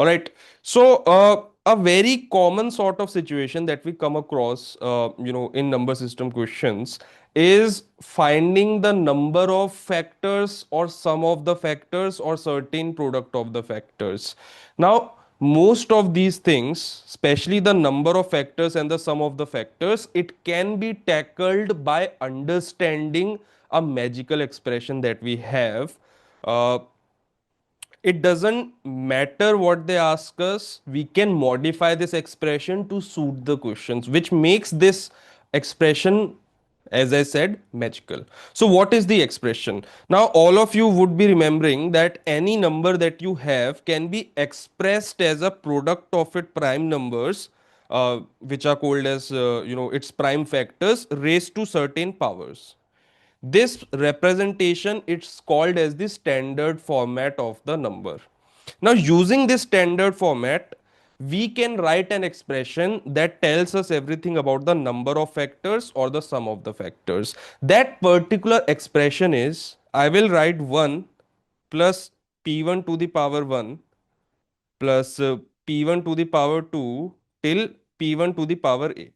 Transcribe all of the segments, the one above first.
All right. So, a very common sort of situation that we come across, in number system questions is finding the number of factors or sum of the factors or certain product of the factors. Now, most of these things, especially the number of factors and the sum of the factors, it can be tackled by understanding a magical expression that we have. Uh, it doesn't matter what they ask us, we can modify this expression to suit the questions, which makes this expression, as I said, magical. So what is the expression? Now all of you would be remembering that any number that you have can be expressed as a product of its prime numbers, which are called as its prime factors raised to certain powers. This representation, it's called as the standard format of the number. Now using this standard format, we can write an expression that tells us everything about the number of factors or the sum of the factors. That particular expression is, I will write 1 plus p1 to the power 1 plus p1 to the power 2 till p1 to the power a.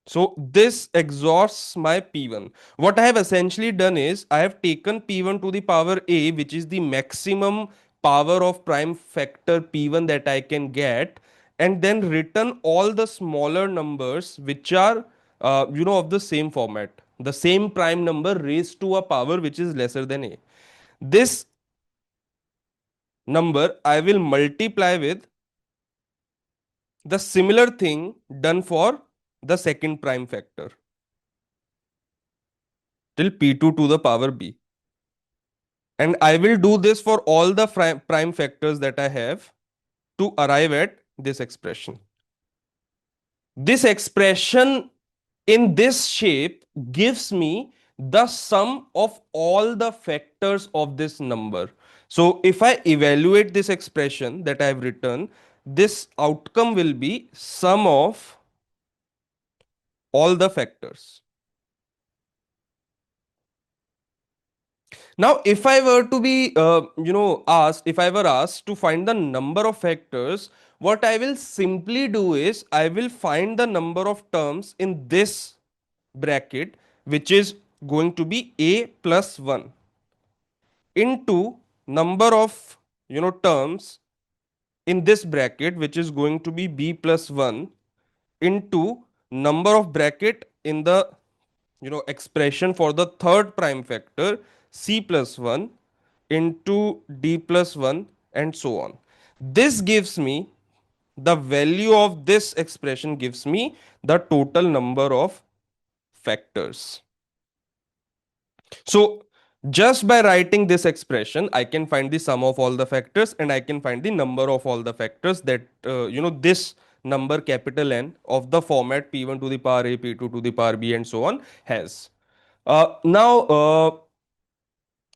So this exhausts my P1. What I have essentially done is I have taken P1 to the power A, which is the maximum power of prime factor P1 that I can get, and then written all the smaller numbers which are of the same format, the same prime number raised to a power which is lesser than A. This number I will multiply with the similar thing done for the second prime factor till P2 to the power B. And I will do this for all the prime factors that I have to arrive at this expression. This expression in this shape gives me the sum of all the factors of this number. So if I evaluate this expression that I have written, this outcome will be sum of all the factors. Now, if I were to be, asked, if I were asked to find the number of factors, what I will simply do is I will find the number of terms in this bracket, which is going to be a plus 1 into number of, terms in this bracket, which is going to be b plus 1 into number of bracket in the expression for the third prime factor c plus 1 into d plus 1 and so on. This gives me the value of this expression, gives me the total number of factors. So just by writing this expression, I can find the sum of all the factors and I can find the number of all the factors that this number capital N of the format p1 to the power a, p2 to the power b and so on has. Now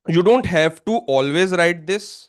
you don't have to always write this.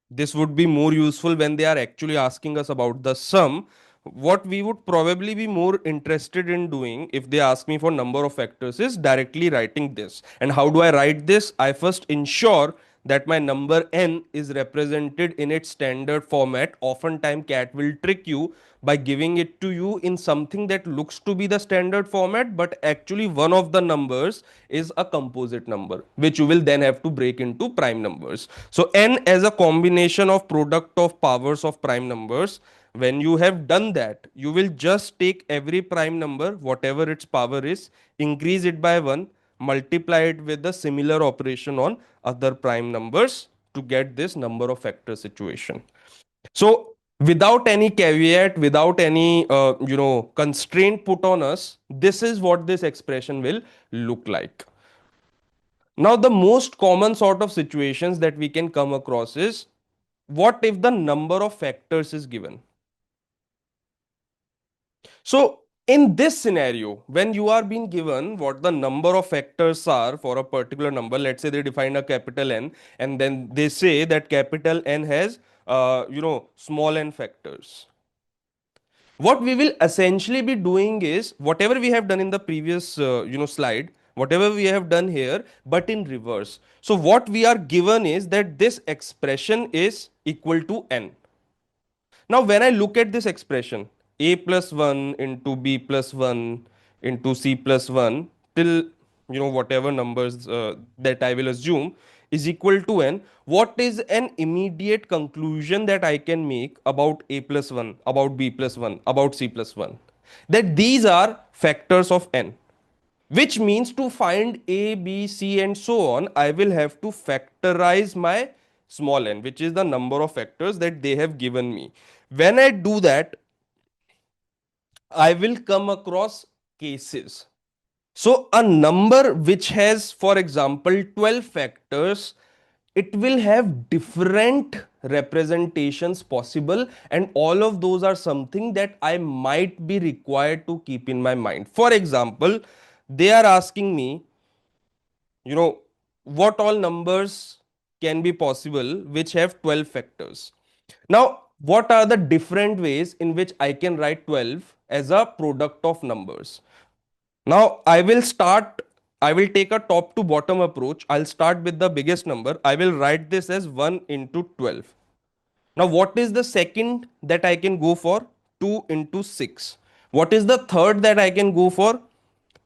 This would be more useful when they are actually asking us about the sum. What we would probably be more interested in doing if they ask me for number of factors is directly writing this. And how do I write this? I first ensure that my number n is represented in its standard format. Oftentimes cat will trick you by giving it to you in something that looks to be the standard format, but actually one of the numbers is a composite number, which you will then have to break into prime numbers. So n as a combination of product of powers of prime numbers. When you have done that, you will just take every prime number, whatever its power is, increase it by 1, multiply it with the similar operation on other prime numbers to get this number of factor situation. So without any caveat, without any constraint put on us, this is what this expression will look like. Now the most common sort of situations that we can come across is, what if the number of factors is given? So in this scenario, when you are being given what the number of factors are for a particular number, let's say they define a capital N and then they say that capital N has small n factors. What we will essentially be doing is whatever we have done in the previous slide, whatever we have done here, but in reverse. So what we are given is that this expression is equal to n. Now, when I look at this expression, a plus 1 into b plus 1 into c plus 1 till whatever numbers that I will assume is equal to n, what is an immediate conclusion that I can make about a plus 1, about b plus 1, about c plus 1? That these are factors of n, which means to find a, b, c, and so on, I will have to factorize my small n, which is the number of factors that they have given me. When I do that, I will come across cases. So a number which has, for example, 12 factors, it will have different representations possible, and all of those are something that I might be required to keep in my mind. For example, they are asking me, you know, what all numbers can be possible which have 12 factors. Now, what are the different ways in which I can write 12 as a product of numbers? Now, I will take a top to bottom approach. I'll start with the biggest number. I will write this as 1 into 12. Now, what is the second that I can go for? 2 into 6. What is the third that I can go for?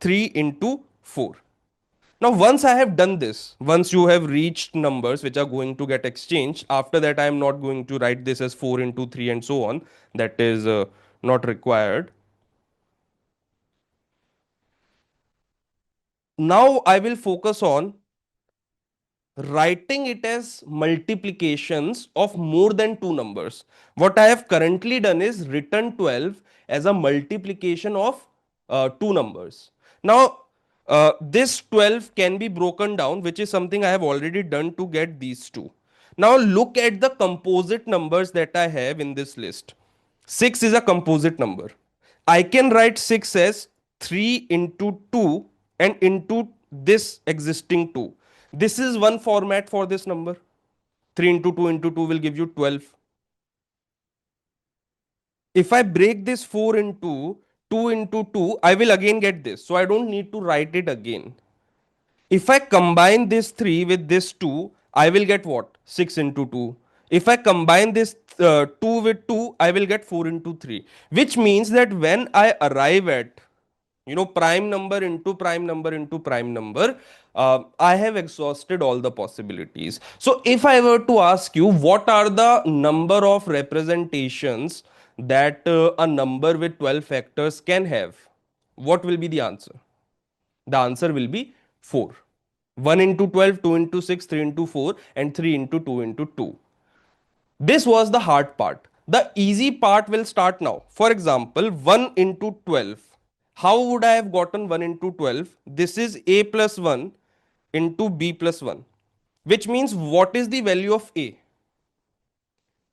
3 into 4. Now, once I have done this, once you have reached numbers which are going to get exchanged, after that, I am not going to write this as 4 into 3 and so on. That is not required. Now, I will focus on writing it as multiplications of more than two numbers. What I have currently done is written 12 as a multiplication of two numbers. Now, this 12 can be broken down, which is something I have already done to get these two. Now, look at the composite numbers that I have in this list. 6 is a composite number. I can write 6 as 3 into 2 and into this existing 2. This is one format for this number. 3 into 2 will give you 12. If I break this 4 into 2 into 2, I will again get this. So I don't need to write it again. If I combine this 3 with this 2, I will get what? 6 into 2. If I combine this 2 with 2, I will get 4 into 3. Which means that when I arrive at prime number into prime number into prime number, I have exhausted all the possibilities. So if I were to ask you what are the number of representations that a number with 12 factors can have, what will be the answer? The answer will be 4. 1 into 12, 2 into 6, 3 into 4, and 3 into 2 into 2. This was the hard part. The easy part will start now. For example, 1 into 12. How would I have gotten 1 into 12? This is a plus 1 into b plus 1. Which means what is the value of a?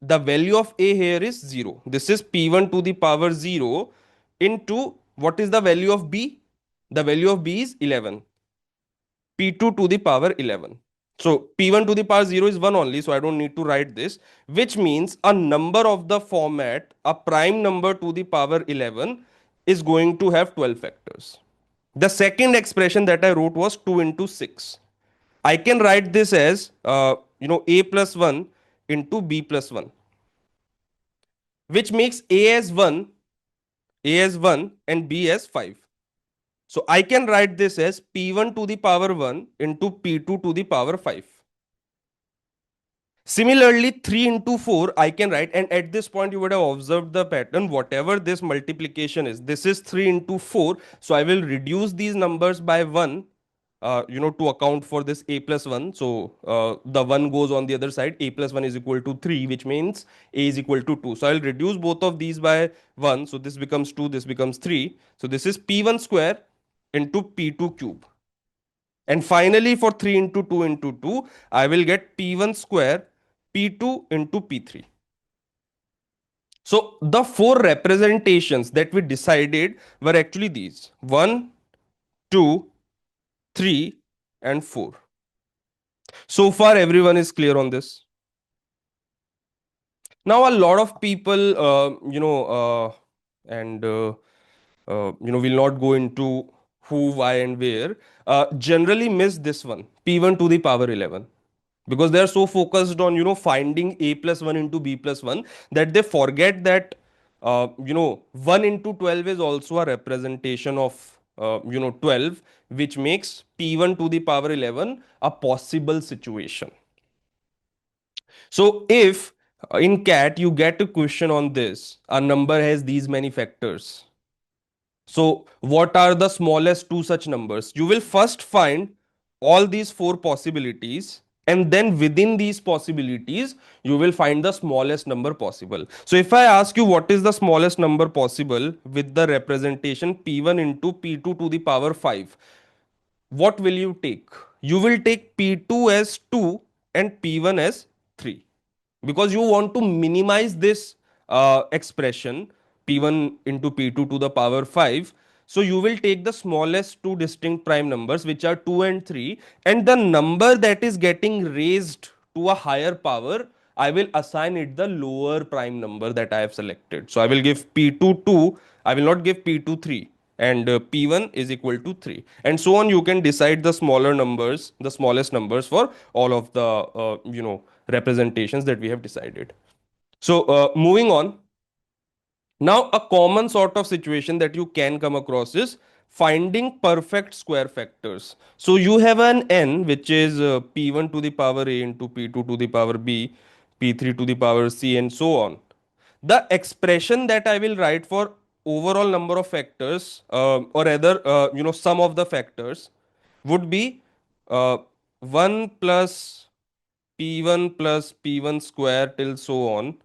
The value of a here is 0. This is p1 to the power 0 into what is the value of b? The value of b is 11. p2 to the power 11. So p1 to the power 0 is 1 only, so I don't need to write this, which means a number of the format, a prime number to the power 11 is going to have 12 factors. The second expression that I wrote was 2 into 6. I can write this as, a plus 1 into b plus 1, which makes a as 1 and b as 5. So I can write this as p1 to the power 1 into p2 to the power 5. Similarly, 3 into 4, I can write, and at this point, you would have observed the pattern. Whatever this multiplication is, this is 3 into 4. So I will reduce these numbers by 1, to account for this a plus 1. So the 1 goes on the other side. A plus 1 is equal to 3, which means a is equal to 2. So I'll reduce both of these by 1. So this becomes 2, this becomes 3. So this is p1 square into p2 cube. And finally, for 3 into 2 into 2, I will get p1 square p2 into p3. So the four representations that we decided were actually these: 1, 2, 3, and 4. So far, everyone is clear on this. Now, a lot of people, and will not go into who, why, and where generally miss this one, p1 to the power 11, because they are so focused on finding a plus 1 into b plus 1 that they forget that 1 into 12 is also a representation of 12, which makes p1 to the power 11 a possible situation. So if in CAT you get a question on this, a number has these many factors. So what are the smallest two such numbers? You will first find all these four possibilities, and then within these possibilities you will find the smallest number possible. So if I ask you what is the smallest number possible with the representation p1 into p2 to the power 5, what will you take? You will take p2 as 2 and p1 as 3, because you want to minimize this expression p1 into p2 to the power 5. So you will take the smallest two distinct prime numbers, which are 2 and 3, and the number that is getting raised to a higher power, I will assign it the lower prime number that I have selected. So I will give p2 2, I will not give p2 3, and p1 is equal to 3, and so on. You can decide the smaller numbers, the smallest numbers for all of the representations that we have decided. So moving on, now a common sort of situation that you can come across is finding perfect square factors. So you have an n which is p1 to the power a into p2 to the power b, p3 to the power c, and so on. The expression that I will write for overall number of factors, or rather sum of the factors, would be 1 plus p1 plus p1 square till so on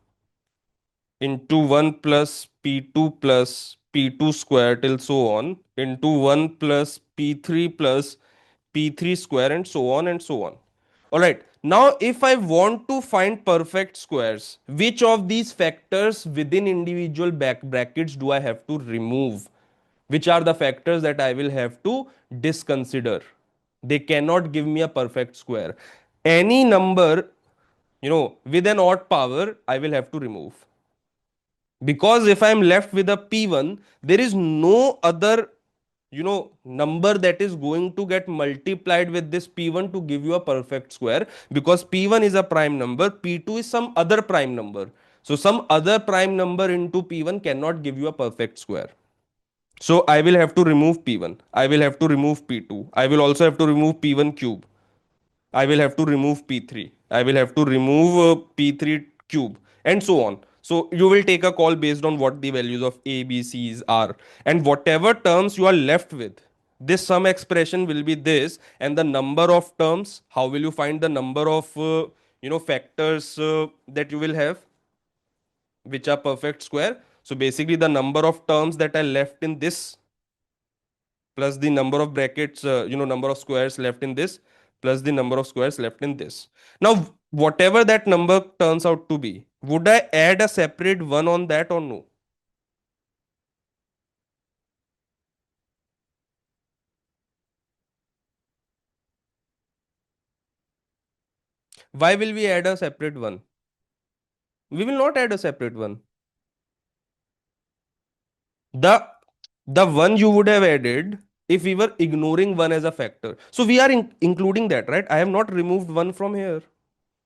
into 1 plus p2 plus p2 square till so on into 1 plus p3 plus p3 square, and so on and so on. All right. Now, if I want to find perfect squares, which of these factors within individual brackets do I have to remove? Which are the factors that I will have to disconsider? They cannot give me a perfect square. Any number, with an odd power, I will have to remove, because if I'm left with a p1, there is no other number that is going to get multiplied with this p1 to give you a perfect square, because p1 is a prime number, p2 is some other prime number. So some other prime number into p1 cannot give you a perfect square. So I will have to remove p1, I will have to remove p2, I will also have to remove p1 cube, I will have to remove P3. I will have to remove P3 cube, and so on. So you will take a call based on what the values of A, B, C's are. And whatever terms you are left with, this sum expression will be this, and the number of terms, how will you find the number of factors that you will have, which are perfect square? So basically the number of terms that are left in this plus the number of brackets, number of squares left in this, plus the number of squares left in this. Now, whatever that number turns out to be, would I add a separate one on that or no? Why will we add a separate one? We will not add a separate one. The the one you would have added if we were ignoring one as a factor. So we are including that, right? I have not removed one from here.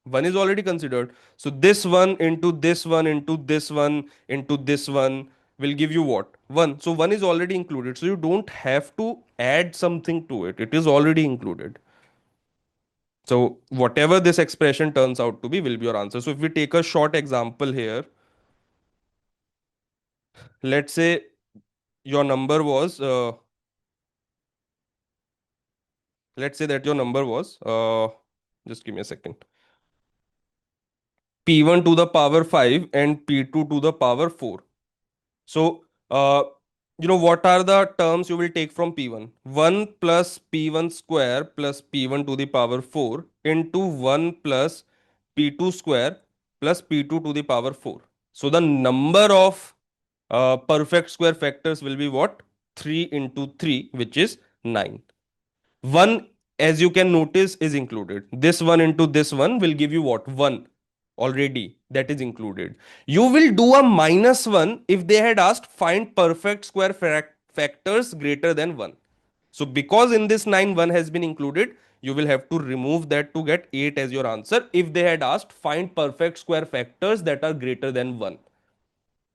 One is already considered. So this one into this one into this one into this one will give you what? One. So one is already included. So you don't have to add something to it. It is already included. So whatever this expression turns out to be will be your answer. So if we take a short example here, let's say your number was, let's say that your number was, just give me a second, p1 to the power 5 and p2 to the power 4. So, what are the terms you will take from P1? 1 plus P1 square plus P1 to the power 4 into 1 plus P2 square plus P2 to the power 4. So, the number of perfect square factors will be what? 3 into 3, which is 9. 1, as you can notice, is included. This one into this one will give you what? 1 already, that is included. You will do a minus 1 if they had asked find perfect square factors greater than 1. So because in this 9 1 has been included, you will have to remove that to get 8 as your answer. If they had asked find perfect square factors that are greater than 1.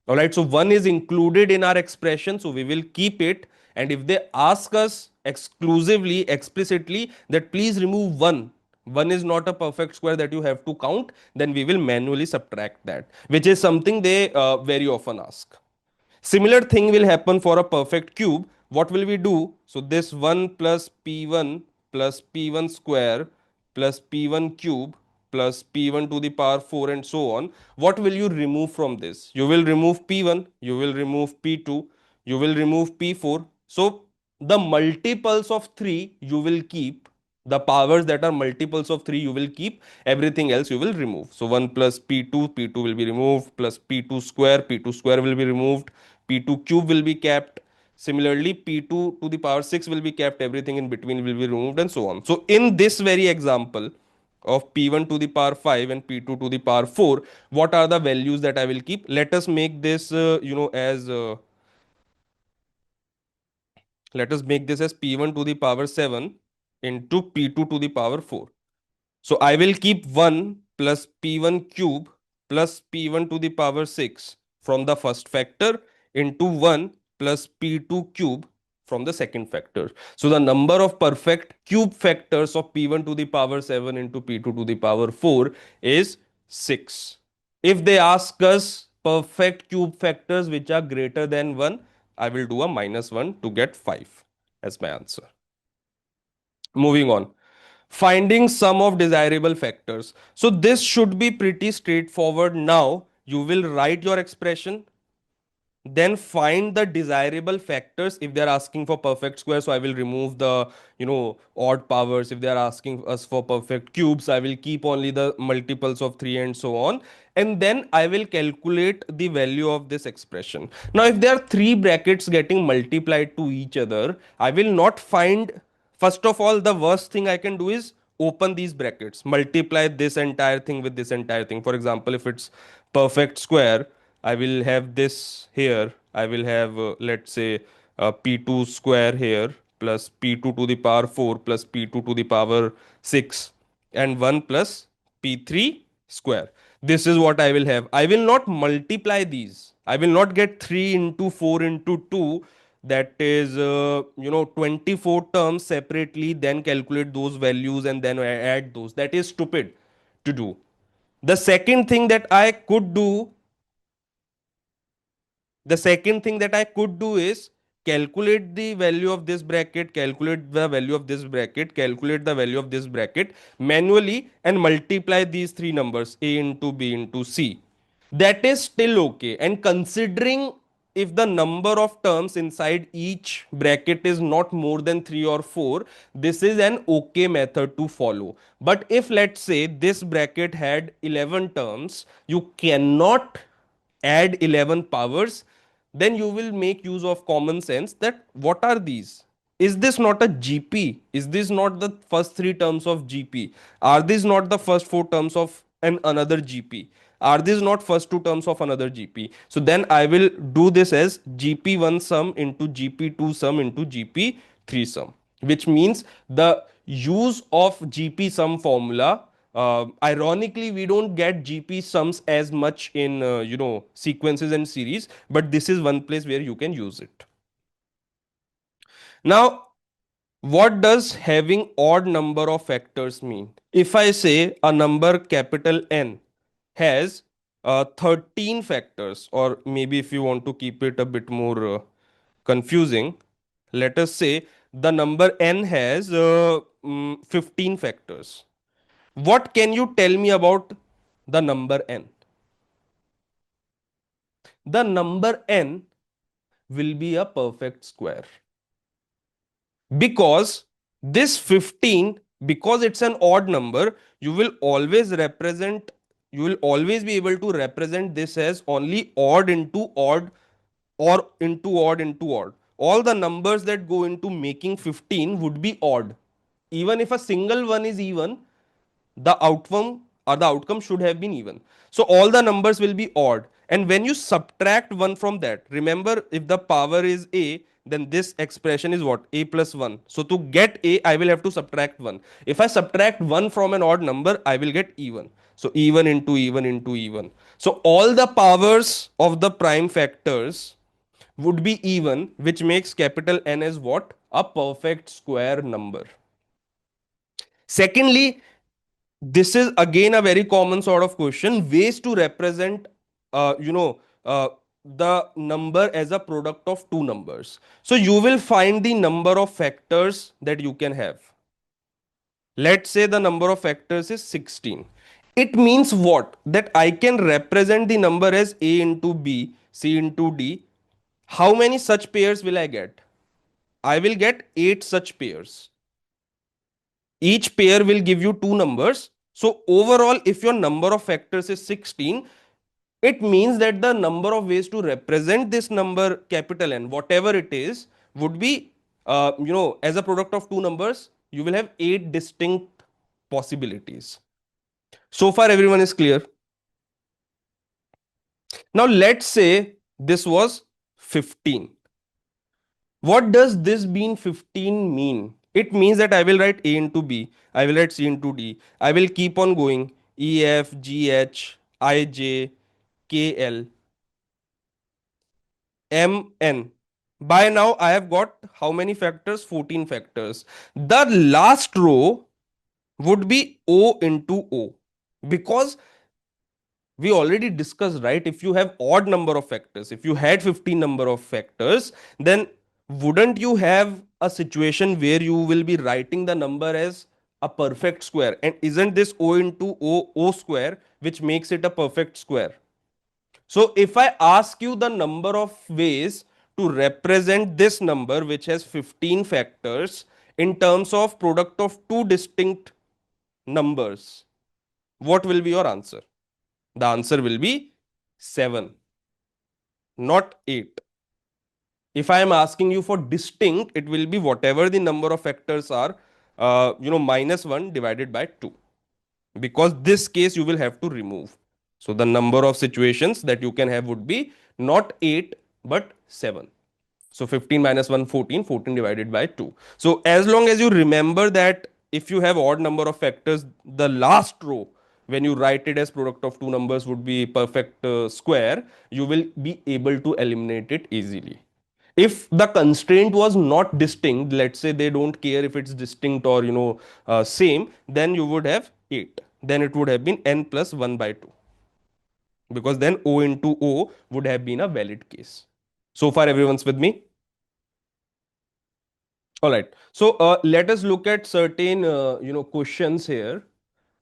All right, so 1 is included in our expression, so we will keep it. And if they ask us exclusively, explicitly, that please remove 1, 1 is not a perfect square that you have to count, then we will manually subtract that, which is something they very often ask. Similar thing will happen for a perfect cube. What will we do? So this 1 plus p1 plus p1 square plus p1 cube plus p1 to the power 4 and so on. What will you remove from this? You will remove p1, you will remove p2, you will remove p4. So the multiples of 3 you will keep, the powers that are multiples of 3 you will keep, everything else you will remove. So 1 plus p2, p2 will be removed, plus p2 square, p2 square will be removed, p2 cube will be kept. Similarly, p2 to the power 6 will be kept, everything in between will be removed and so on. So in this very example of p1 to the power 5 and p2 to the power 4, what are the values that I will keep? Let us make this as let us make this as p1 to the power 7 into p2 to the power 4. So I will keep 1 plus p1 cube plus p1 to the power 6 from the first factor into 1 plus p2 cube from the second factor. So the number of perfect cube factors of p1 to the power 7 into p2 to the power 4 is 6. If they ask us perfect cube factors which are greater than 1, I will do a minus 1 to get 5 as my answer. Moving on. Finding sum of desirable factors. So this should be pretty straightforward. Now you will write your expression, then find the desirable factors. If they're asking for perfect square, so I will remove the odd powers. If they're asking us for perfect cubes, I will keep only the multiples of 3 and so on, and then I will calculate the value of this expression. Now if there are three brackets getting multiplied to each other, I will not find. First of all, the worst thing I can do is open these brackets, multiply this entire thing with this entire thing. For example, if it's perfect square, I will have this here. I will have, let's say, p2 square here plus p2 to the power 4 plus p2 to the power 6 and 1 plus p3 square. This is what I will have. I will not multiply these. I will not get 3 into 4 into 2, that is 24 terms separately, then calculate those values and then add those. That is stupid to do. The second thing that I could do the second thing that I could do is calculate the value of this bracket, calculate the value of this bracket, calculate the value of this bracket manually and multiply these three numbers a into b into c. That is still okay. And considering if the number of terms inside each bracket is not more than 3 or 4, this is an okay method to follow. But if let's say this bracket had 11 terms, you cannot add 11 powers, then you will make use of common sense that what are these? Is this not a GP? Is this not the first three terms of GP? Are these not the first four terms of another GP? Are these not first two terms of another GP? So then I will do this as GP1 sum into GP2 sum into GP3 sum, which means the use of GP sum formula. Ironically, we don't get GP sums as much in sequences and series, but this is one place where you can use it. Now, what does having odd number of factors mean? If I say a number capital N has 13 factors, or maybe if you want to keep it a bit more confusing, let us say the number N has 15 factors. What can you tell me about the number N? The number N will be a perfect square because this 15, because it's an odd number, you will always represent, you will always be able to represent this as only odd into odd or into odd into odd. All the numbers that go into making 15 would be odd. Even if a single one is even, the outcome or the outcome should have been even. So all the numbers will be odd. And when you subtract 1 from that, remember if the power is a, then this expression is what? A plus 1. So to get A, I will have to subtract 1. If I subtract 1 from an odd number, I will get even. So even into even into even. So all the powers of the prime factors would be even, which makes capital N as what? A perfect square number. Secondly, this is again a very common sort of question, ways to represent the number as a product of two numbers. So you will find the number of factors that you can have. Let's say the number of factors is 16. It means what? That I can represent the number as a into b, c into d. How many such pairs will I get? I will get 8 such pairs. Each pair will give you two numbers. So overall, if your number of factors is 16, it means that the number of ways to represent this number capital N, whatever it is, would be, as a product of two numbers, you will have 8 distinct possibilities. So far, everyone is clear. Now, let's say this was 15. What does this being 15 mean? It means that I will write A into B, I will write C into D, I will keep on going E, F, G, H, I, J, K, L, M, N. By now, I have got how many factors? 14 factors. The last row would be O into O, because we already discussed, right? If you have odd number of factors, if you had 15 number of factors, then wouldn't you have a situation where you will be writing the number as a perfect square? And isn't this O into O square which makes it a perfect square? So if I ask you the number of ways to represent this number which has 15 factors in terms of product of two distinct numbers, what will be your answer? The answer will be 7, not 8. If I am asking you for distinct, it will be whatever the number of factors are, minus 1 divided by 2. Because this case you will have to remove. So the number of situations that you can have would be not 8 but 7. So 15 minus 1, 14, 14 divided by 2. So as long as you remember that if you have odd number of factors, the last row, when you write it as product of two numbers, would be perfect square, you will be able to eliminate it easily. If the constraint was not distinct, let's say they don't care if it's distinct or same, then you would have 8. Then it would have been n plus 1 by 2, because then O into O would have been a valid case. So far, everyone's with me? All right. So let us look at certain questions here.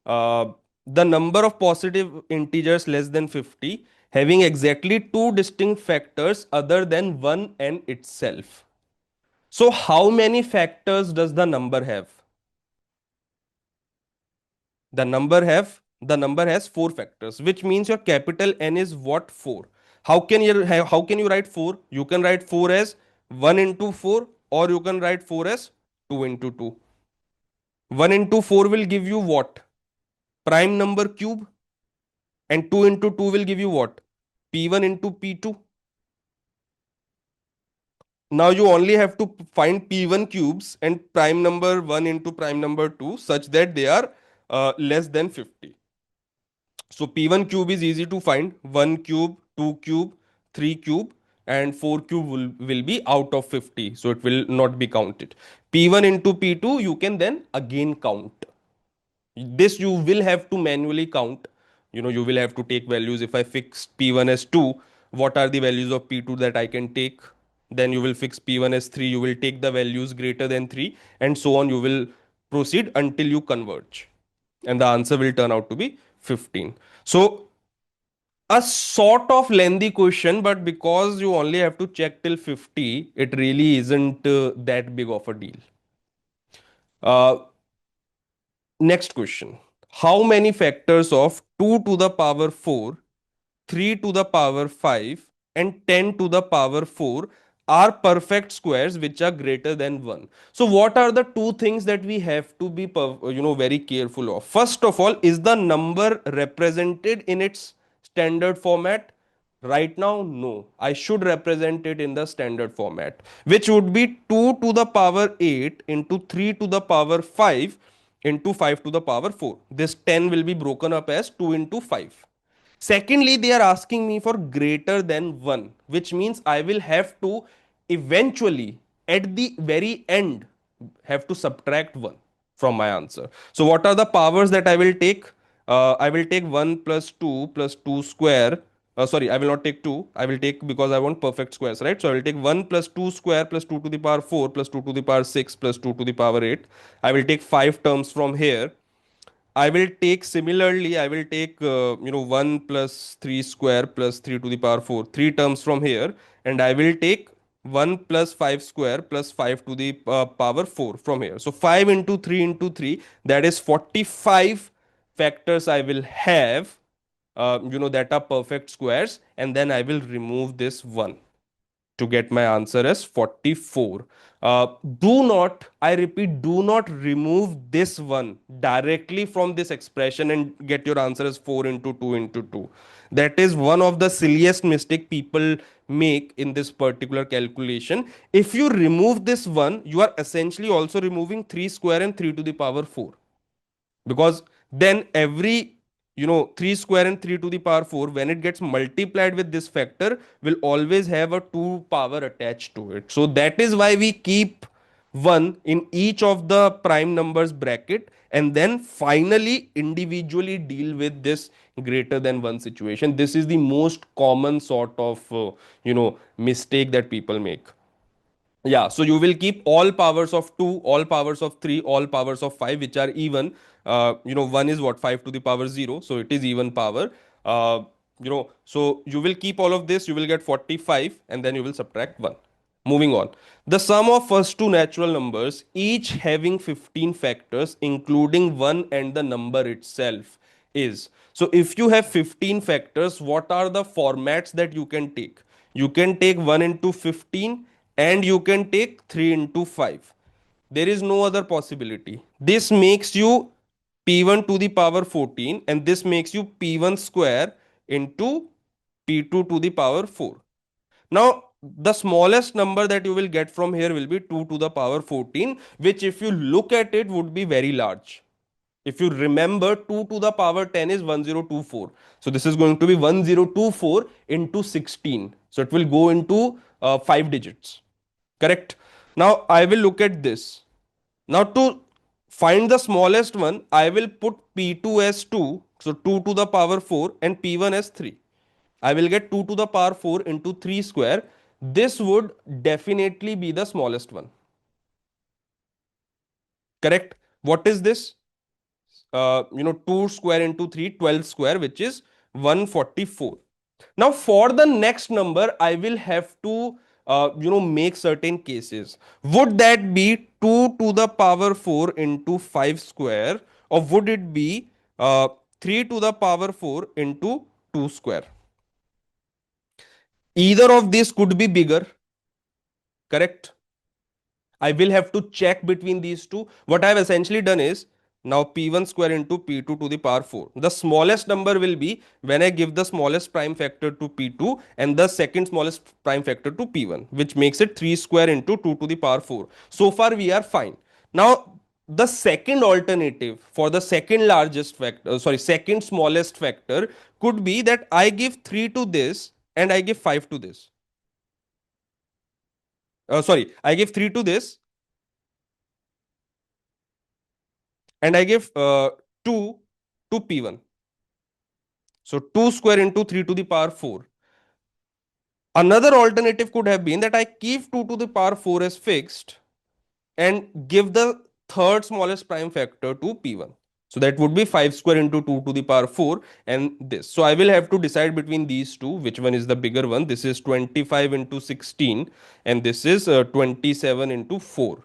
Uh, the number of positive integers less than 50 having exactly two distinct factors other than 1 and itself. So how many factors does the number have? The number has four factors, which means your capital N is what? 4. How can you write 4? You can write 4 as 1 into 4, or you can write 4 as 2 into 2. 1 into 4 will give you what? Prime number cube. And 2 into 2 will give you what? P1 into P2. Now you only have to find P1 cubes and prime number 1 into prime number 2 such that they are less than 50. So P1 cube is easy to find. 1 cube, 2 cube, 3 cube, and 4 cube will be out of 50. So it will not be counted. P1 into P2 you can then again count. This you will have to manually count. You will have to take values. If I fix P1 as 2, what are the values of P2 that I can take? Then you will fix P1 as 3, you will take the values greater than 3, and so on. You will proceed until you converge, and the answer will turn out to be 15. So a sort of lengthy question, but because you only have to check till 50, it really isn't that big of a deal. uh, Next question. How many factors of 2 to the power 4, 3 to the power 5, and 10 to the power 4 are perfect squares which are greater than 1? So what are the two things that we have to be very careful of? First of all, is the number represented in its standard format? Right now, no. I should represent it in the standard format, which would be 2 to the power 8 into 3 to the power 5 into 5 to the power 4. This 10 will be broken up as 2 into 5. Secondly, they are asking me for greater than 1, which means I will have to eventually, at the very end, have to subtract 1 from my answer. So, what are the powers that I will take? I will take 1 plus 2 square. Sorry, I will not take 2. I will take, because I want perfect squares, right? So, I will take 1 plus 2 square plus 2 to the power 4 plus 2 to the power 6 plus 2 to the power 8. I will take 5 terms from here. I will take similarly, I will take 1 plus 3 square plus 3 to the power 4, 3 terms from here, and I will take 1 plus 5 square plus 5 to the power 4 from here. So 5 into 3, that is 45 factors I will have, that are perfect squares, and then I will remove this 1 to get my answer as 44. Do not, I repeat, do not remove this one directly from this expression and get your answer as 4 into 2 into 2. That is one of the silliest mistake people make in this particular calculation. If you remove this one, you are essentially also removing 3 square and 3 to the power 4, because then every 3 square and 3 to the power 4, when it gets multiplied with this factor, will always have a 2 power attached to it. So that is why we keep 1 in each of the prime numbers bracket, and then finally individually deal with this greater than 1 situation. This is the most common sort of mistake that people make. Yeah, so you will keep all powers of 2, all powers of 3, all powers of 5, which are even. 1 is what? 5 to the power 0, so it is even power. So you will keep all of this, you will get 45, and then you will subtract 1. Moving on. The sum of first two natural numbers, each having 15 factors, including 1 and the number itself, is. So if you have 15 factors, what are the formats that you can take? You can take 1 into 15, and you can take 3 into 5. There is no other possibility. This makes you p1 to the power 14, and this makes you p1 square into p2 to the power 4. Now, the smallest number that you will get from here will be 2 to the power 14, which, if you look at it, would be very large. If you remember, 2 to the power 10 is 1024. So this is going to be 1024 into 16. So it will go into 5 digits. Correct? Now I will look at this. Now to find the smallest one, I will put P2 as 2. So 2 to the power 4 and P1 as 3. I will get 2 to the power 4 into 3 square. This would definitely be the smallest one. Correct? What is this? 2 square into 3, 12 square, which is 144. Now for the next number, I will have to make certain cases. Would that be 2 to the power 4 into 5 square, or would it be 3 to the power 4 into 2 square? Either of these could be bigger. Correct? I will have to check between these two. What I have essentially done is, now p1 square into p2 to the power 4. The smallest number will be when I give the smallest prime factor to p2 and the second smallest prime factor to p1, which makes it 3 square into 2 to the power 4. So far we are fine. Now the second alternative for the second largest factor, second smallest factor, could be that I give 3 to this and I give 5 to this. I give 3 to this and I give 2 to P1. So 2 square into 3 to the power 4. Another alternative could have been that I keep 2 to the power 4 as fixed and give the third smallest prime factor to P1. So that would be 5 square into 2 to the power 4 and this. So I will have to decide between these two, which one is the bigger one. This is 25 into 16 and this is 27 into 4.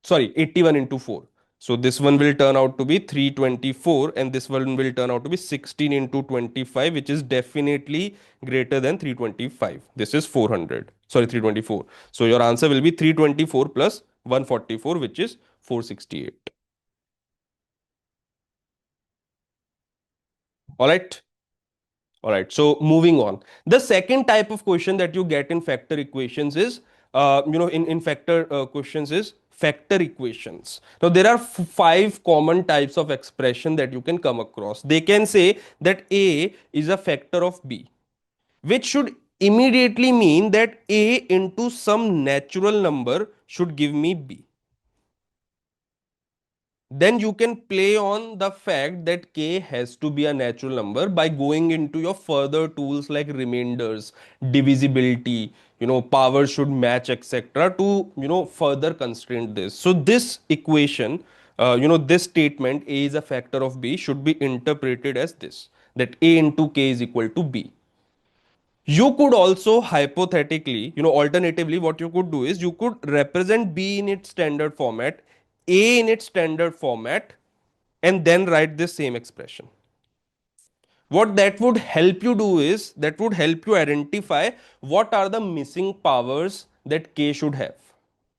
Sorry, 81 into 4. So this one will turn out to be 324 and this one will turn out to be 16 into 25, which is definitely greater than 325. This is 400. Sorry, 324. So your answer will be 324 plus 144, which is 468. All right. All right, so moving on. The second type of question that you get in factor equations is, in factor questions is factor equations. Now, there are five common types of expression that you can come across. They can say that A is a factor of B, which should immediately mean that A into some natural number should give me B. Then you can play on the fact that k has to be a natural number by going into your further tools like remainders, divisibility, power should match, etc., to further constrain this. So this equation, this statement a is a factor of b should be interpreted as this, that a into k is equal to b. You could also hypothetically, alternatively, what you could do is you could represent b in its standard format, a in its standard format, and then write this same expression. What that would help you do is that would help you identify what are the missing powers that k should have.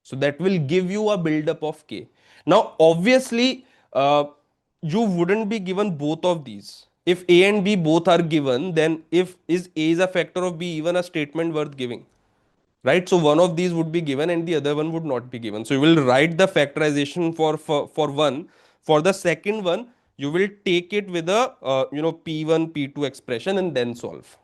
So that will give you a buildup of k. Now, obviously, you wouldn't be given both of these. If a and b both are given, then if is a is a factor of b even a statement worth giving? Right, so one of these would be given and the other one would not be given. So you will write the factorization for one. For the second one, you will take it with a p1 p2 expression and then solve.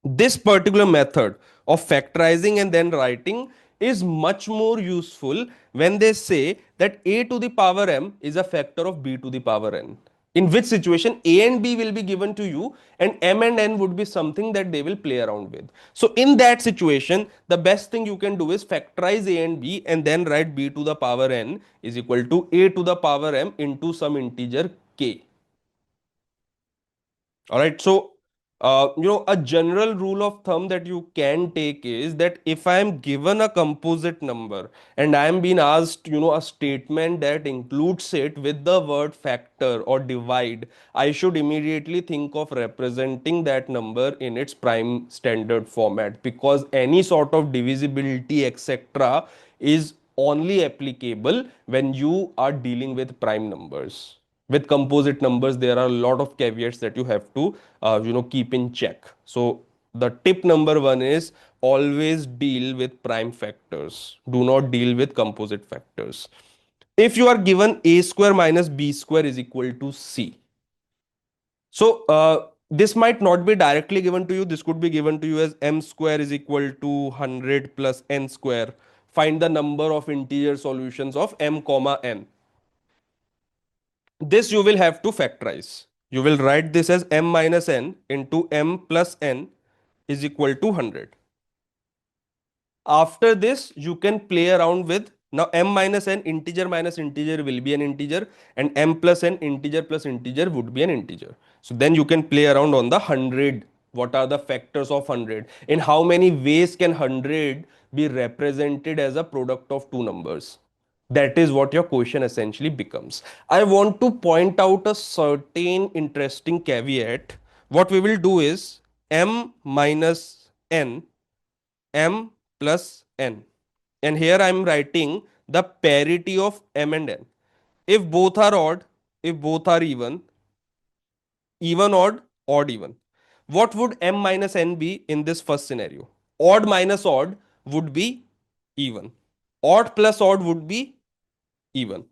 This particular method of factorizing and then writing is much more useful when they say that a to the power m is a factor of b to the power n. In which situation a and b will be given to you and m and n would be something that they will play around with. So in that situation, the best thing you can do is factorize a and b and then write b to the power n is equal to a to the power m into some integer k. All right. So, a general rule of thumb that you can take is that if I am given a composite number and I am being asked, a statement that includes it with the word factor or divide, I should immediately think of representing that number in its prime standard format, because any sort of divisibility, etc., is only applicable when you are dealing with prime numbers. With composite numbers, there are a lot of caveats that you have to keep in check. So the tip number one is always deal with prime factors, do not deal with composite factors. If you are given a square minus b square is equal to c, so this might not be directly given to you. This could be given to you as m square is equal to 100 plus n square. Find the number of integer solutions of m comma n. This you will have to factorize. You will write this as m minus n into m plus n is equal to 100. After this, you can play around with, now m minus n, integer minus integer will be an integer, and m plus n, integer plus integer would be an integer. So then you can play around on the 100. What are the factors of 100? In how many ways can 100 be represented as a product of two numbers? That is what your question essentially becomes. I want to point out a certain interesting caveat. What we will do is m minus n, m plus n. And here I am writing the parity of m and n. If both are odd, if both are even odd, odd even. What would m minus n be in this first scenario? Odd minus odd would be even. Odd plus odd would be even.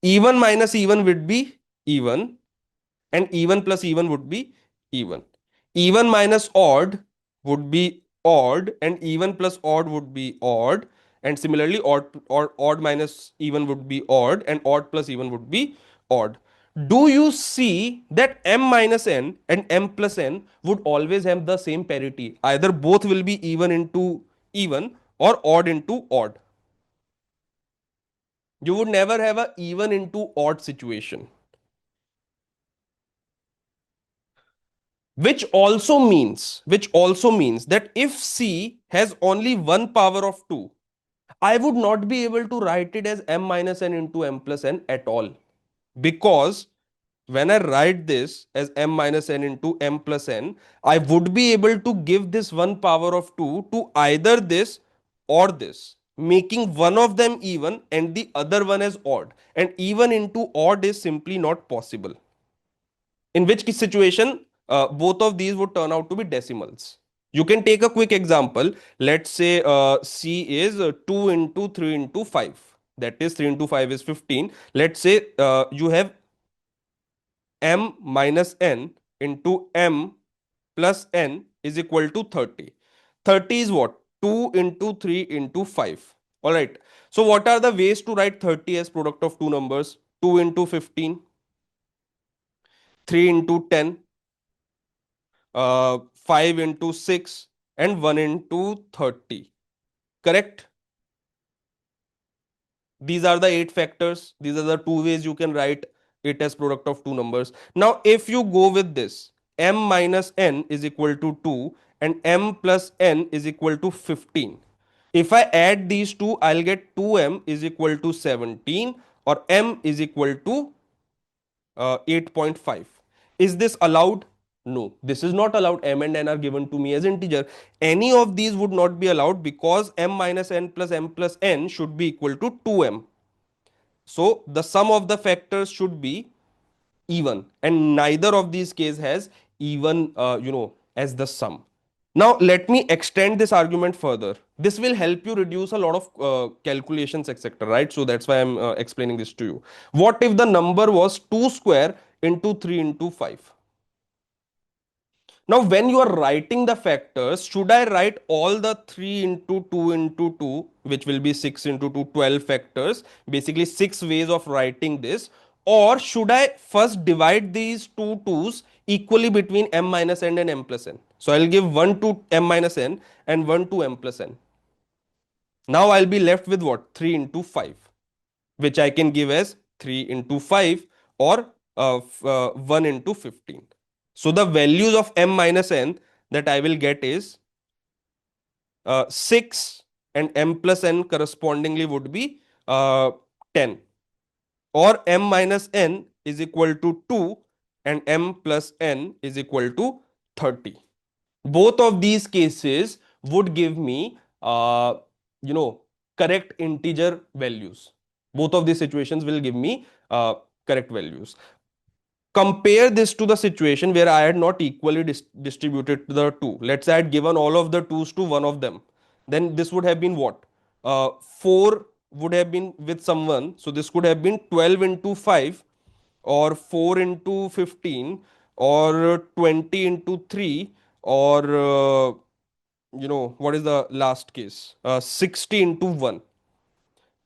Even minus even would be even, and even plus even would be even. Even minus odd would be odd, and even plus odd would be odd, and similarly odd or odd minus even would be odd, and odd plus even would be odd. Do you see that m minus n and m plus n would always have the same parity? Either both will be even into even or odd into odd. You would never have a even into odd situation. Which also means that if c has only one power of 2, I would not be able to write it as m minus n into m plus n at all, because when I write this as m minus n into m plus n, I would be able to give this one power of 2 to either this or this, making one of them even and the other one as odd, and even into odd is simply not possible. In which situation, both of these would turn out to be decimals. You can take a quick example. Let's say C is 2 into 3 into 5. That is 3 into 5 is 15. Let's say you have m minus n into m plus n is equal to 30. 30 is what? 2 into 3 into 5. All right. So what are the ways to write 30 as product of two numbers? 2 into 15, 3 into 10, 5 into 6, and 1 into 30. Correct? These are the 8 factors. These are the two ways you can write it as product of two numbers. Now, if you go with this, m minus n is equal to 2 and m plus n is equal to 15. If I add these two, I'll get 2m is equal to 17 or m is equal to 8.5. Is this allowed? No, this is not allowed. M and n are given to me as integer. Any of these would not be allowed because m minus n plus n should be equal to 2m. So the sum of the factors should be even, and neither of these case has even as the sum. Now let me extend this argument further. This will help you reduce a lot of calculations, etc., right? So that's why I'm explaining this to you. What if the number was 2 square into 3 into 5? Now, when you are writing the factors, should I write all the 3 into 2 into 2, which will be 6 into 2, 12 factors, basically 6 ways of writing this, or should I first divide these two 2's equally between m minus n and m plus n? So I'll give 1 to m minus n and 1 to m plus n. Now I'll be left with what? 3 into 5, which I can give as 3 into 5 or 1 into 15. So the values of m minus n that I will get is 6, and m plus n correspondingly would be 10, or m minus n is equal to 2 and m plus n is equal to 30. Both of these cases would give me you know correct integer values. Both of these situations will give me correct values. Compare this to the situation where I had not equally distributed the two. Let's say I had given all of the twos to one of them. Then this would have been what? 4 would have been with someone. So this could have been 12 into 5 or 4 into 15 or 20 into 3 or what is the last case? 60 into 1.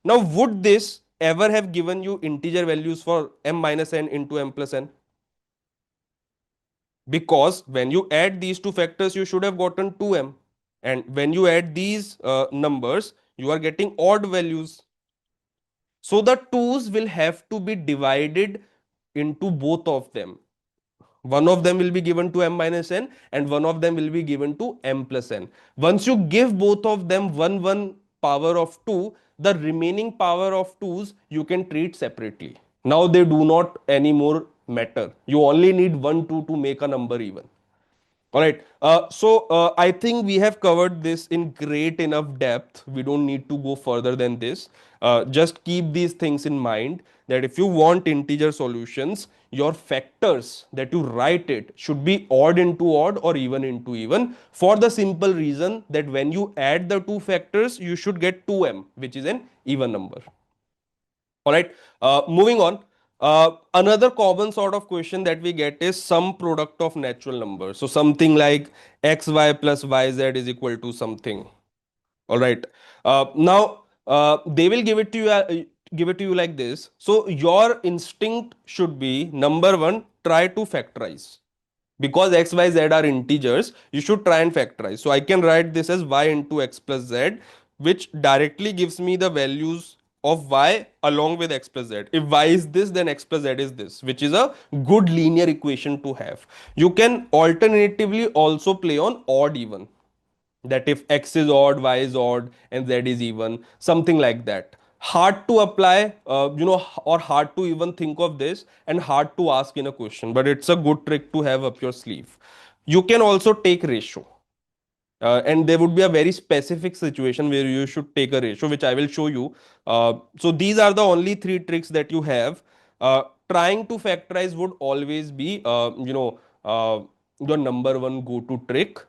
Now, would this ever have given you integer values for m minus n into m plus n? Because when you add these two factors you should have gotten 2m, and when you add these numbers you are getting odd values. So the 2's will have to be divided into both of them. One of them will be given to m minus n and one of them will be given to m plus n. Once you give both of them 1 power of 2, the remaining power of 2's you can treat separately. Now they do not anymore matter. You only need 1 2 to make a number even. All right. So I think we have covered this in great enough depth. We don't need to go further than this. Just keep these things in mind that if you want integer solutions, your factors that you write it should be odd into odd or even into even, for the simple reason that when you add the two factors, you should get 2m, which is an even number. All right. Moving on. Another common sort of question that we get is some product of natural numbers. So something like xy plus yz is equal to something. All right. Now they will give it to you like this. So your instinct should be, number one, try to factorize. Because x, y, z are integers, you should try and factorize. So I can write this as y into x plus z, which directly gives me the values of y along with x plus z. If y is this, then x plus z is this, which is a good linear equation to have. You can alternatively also play on odd even, that if x is odd, y is odd, and z is even, something like that. Hard to apply, or hard to even think of this, and hard to ask in a question, but it's a good trick to have up your sleeve. You can also take ratio. And there would be a very specific situation where you should take a ratio, which I will show you. So these are the only three tricks that you have. Trying to factorize would always be, your number one go to trick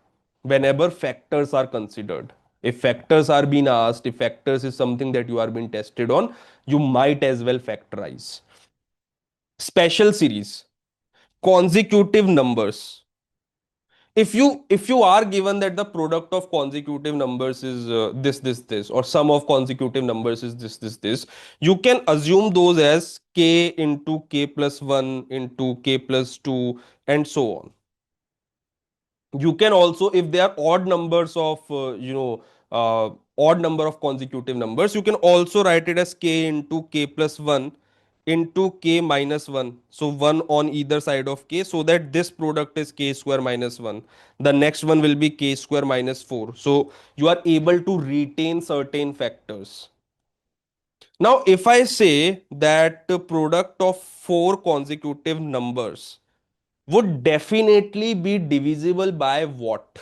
whenever factors are considered. If factors are being asked, if factors is something that you are being tested on, you might as well factorize. Special series, consecutive numbers. If you are given that the product of consecutive numbers is this, or sum of consecutive numbers is this, you can assume those as k into k plus 1 into k plus 2 and so on. You can also, if they are odd numbers of odd number of consecutive numbers, you can also write it as k into k plus 1 into k minus 1, so 1 on either side of k, so that this product is k square minus 1, the next one will be k square minus 4, so you are able to retain certain factors. Now if I say that the product of four consecutive numbers would definitely be divisible by what?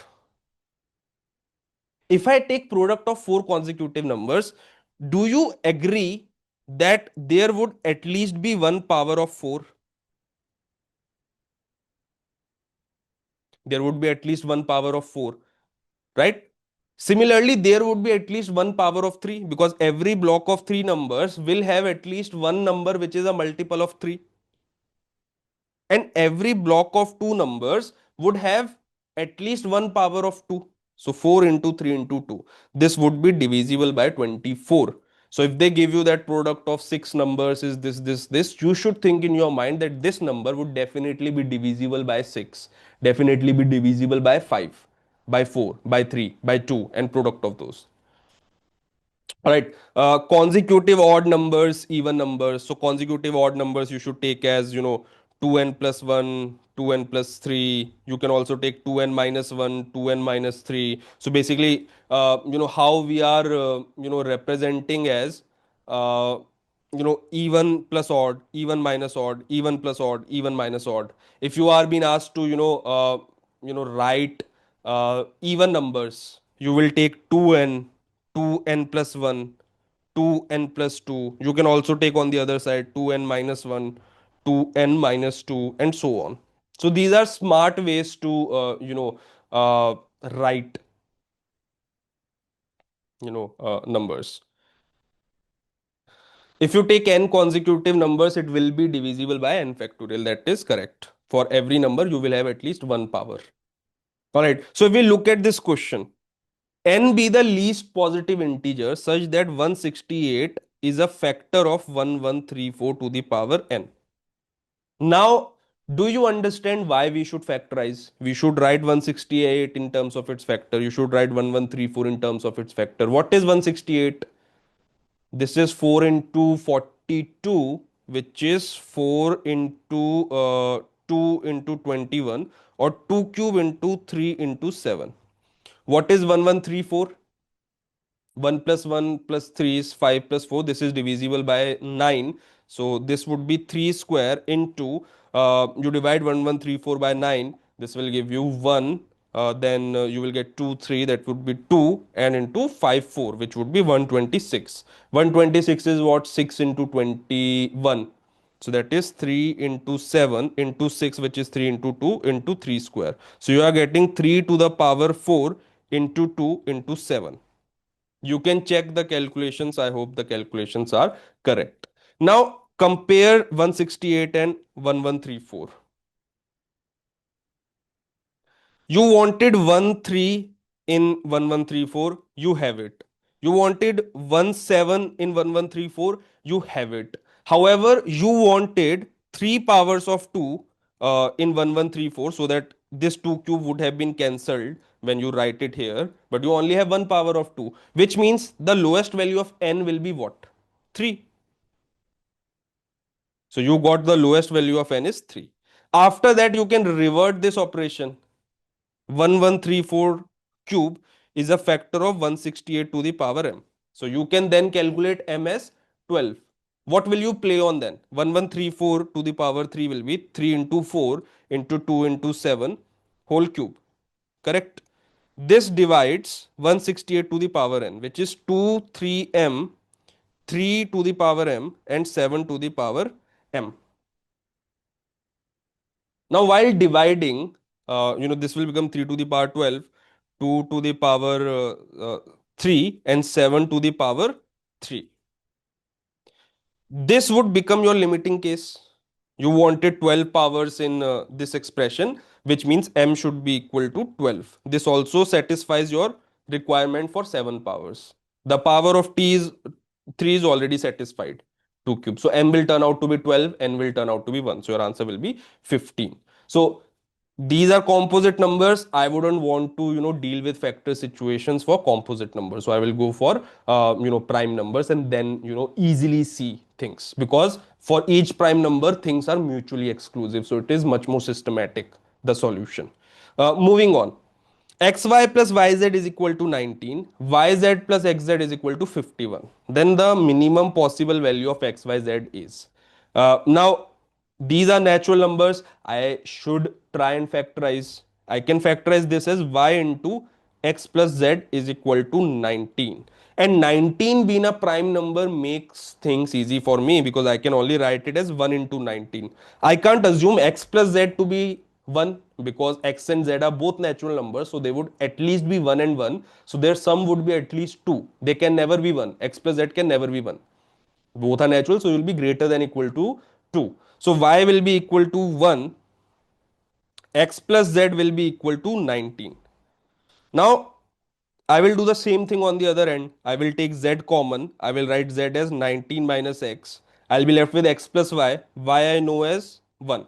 If I take product of four consecutive numbers, do you agree that there would at least be one power of 4? There would be at least one power of 4, right? Similarly, there would be at least one power of 3, because every block of three numbers will have at least one number which is a multiple of 3. And every block of two numbers would have at least one power of 2. So 4 into 3 into 2. This would be divisible by 24. So if they give you that product of six numbers is this, you should think in your mind that this number would definitely be divisible by 6, definitely be divisible by 5, by 4, by 3, by 2, and product of those. All right. Consecutive odd numbers, even numbers. So consecutive odd numbers you should take as 2n plus 1, 2n plus 3. You can also take 2n minus 1, 2n minus 3. So basically, how we are representing as even plus odd, even minus odd, even plus odd, even minus odd. If you are being asked to write even numbers, you will take 2n, 2n plus 1, 2n plus 2. You can also take on the other side 2n minus 1, 2n minus 2, and so on. So these are smart ways to write numbers. If you take n consecutive numbers, it will be divisible by n factorial. That is correct. For every number, you will have at least one power. All right. So if we look at this question, n be the least positive integer such that 168 is a factor of 1134 to the power n. Now, do you understand why we should factorize? We should write 168 in terms of its factor. You should write 1134 in terms of its factor. What is 168? This is 4 into 42, which is 4 into 2 into 21, or 2 cube into 3 into 7. What is 1134? 1 plus 1 plus 3 is 5 plus 4. This is divisible by 9. So this would be 3 square into, you divide 1134 by 9. This will give you 1. Then you will get 2, 3. That would be 2. And into 5, 4, which would be 126. 126 is what? 6 into 21. So that is 3 into 7 into 6, which is 3 into 2 into 3 square. So you are getting 3 to the power 4 into 2 into 7. You can check the calculations. I hope the calculations are correct. Now compare 168 and 1134. You wanted 1 3 in 1134, you have it. You wanted 1 7 in 1134, you have it. However, you wanted 3 powers of 2 in 1134, so that this 2 cube would have been cancelled when you write it here, but you only have 1 power of 2, which means the lowest value of n will be what? 3. So you got the lowest value of n is 3. After that, you can revert this operation. 1134 cube is a factor of 168 to the power m. So you can then calculate m as 12. What will you play on then? 1134 to the power 3 will be 3 into 4 into 2 into 7 whole cube. Correct? This divides 168 to the power n, which is 2, 3m, 3 to the power m, and 7 to the power m. Now, while dividing, this will become 3 to the power 12, 2 to the power 3, and 7 to the power 3. This would become your limiting case. You wanted 12 powers in this expression, which means m should be equal to 12. This also satisfies your requirement for 7 powers. The power of t is 3 is already satisfied, 2 cubes. So m will turn out to be 12, n will turn out to be 1. So your answer will be 15. So these are composite numbers. I wouldn't want to deal with factor situations for composite numbers, so I will go for prime numbers, and then easily see things, because for each prime number things are mutually exclusive, so it is much more systematic, the solution. Moving on. Xy plus yz is equal to 19, yz plus xz is equal to 51. Then the minimum possible value of xyz is. Now, these are natural numbers. I should try and factorize. I can factorize this as y into x plus z is equal to 19. And 19 being a prime number makes things easy for me, because I can only write it as 1 into 19. I can't assume x plus z to be 1, because x and z are both natural numbers, so they would at least be 1 and 1. So their sum would be at least 2. They can never be 1. X plus z can never be 1. Both are natural, so it will be greater than equal to 2. So y will be equal to 1, x plus z will be equal to 19. Now, I will do the same thing on the other end. I will take z common. I will write z as 19 minus x. I'll be left with x plus y I know as 1,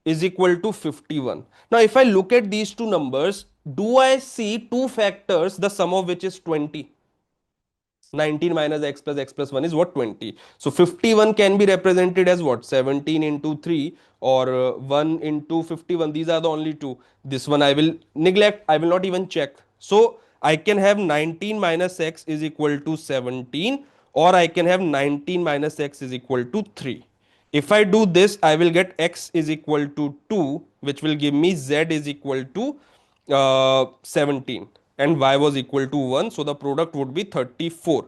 is equal to 51. Now, if I look at these two numbers, do I see two factors, the sum of which is 20? 19 minus x plus 1 is what? 20. So 51 can be represented as what? 17 into 3, or 1 into 51. These are the only two. This one I will neglect. I will not even check. So I can have 19 minus x is equal to 17, or I can have 19 minus x is equal to 3. If I do this, I will get x is equal to 2, which will give me z is equal to 17, and y was equal to 1. So the product would be 34.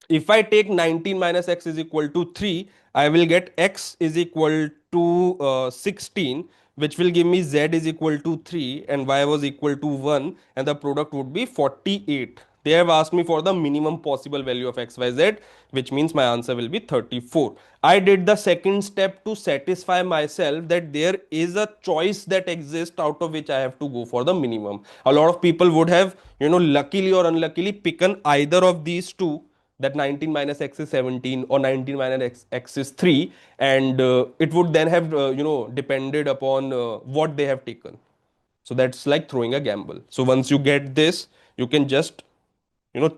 If I take 19 minus x is equal to 3, I will get x is equal to 16, which will give me z is equal to 3 and y was equal to 1, and the product would be 48. They have asked me for the minimum possible value of xyz, which means my answer will be 34. I did the second step to satisfy myself that there is a choice that exists out of which I have to go for the minimum. A lot of people would have, luckily or unluckily, picked either of these two, that 19 minus x is 17 or 19 minus x is 3, and it would then have depended upon what they have taken. So that's like throwing a gamble. So once you get this, you can just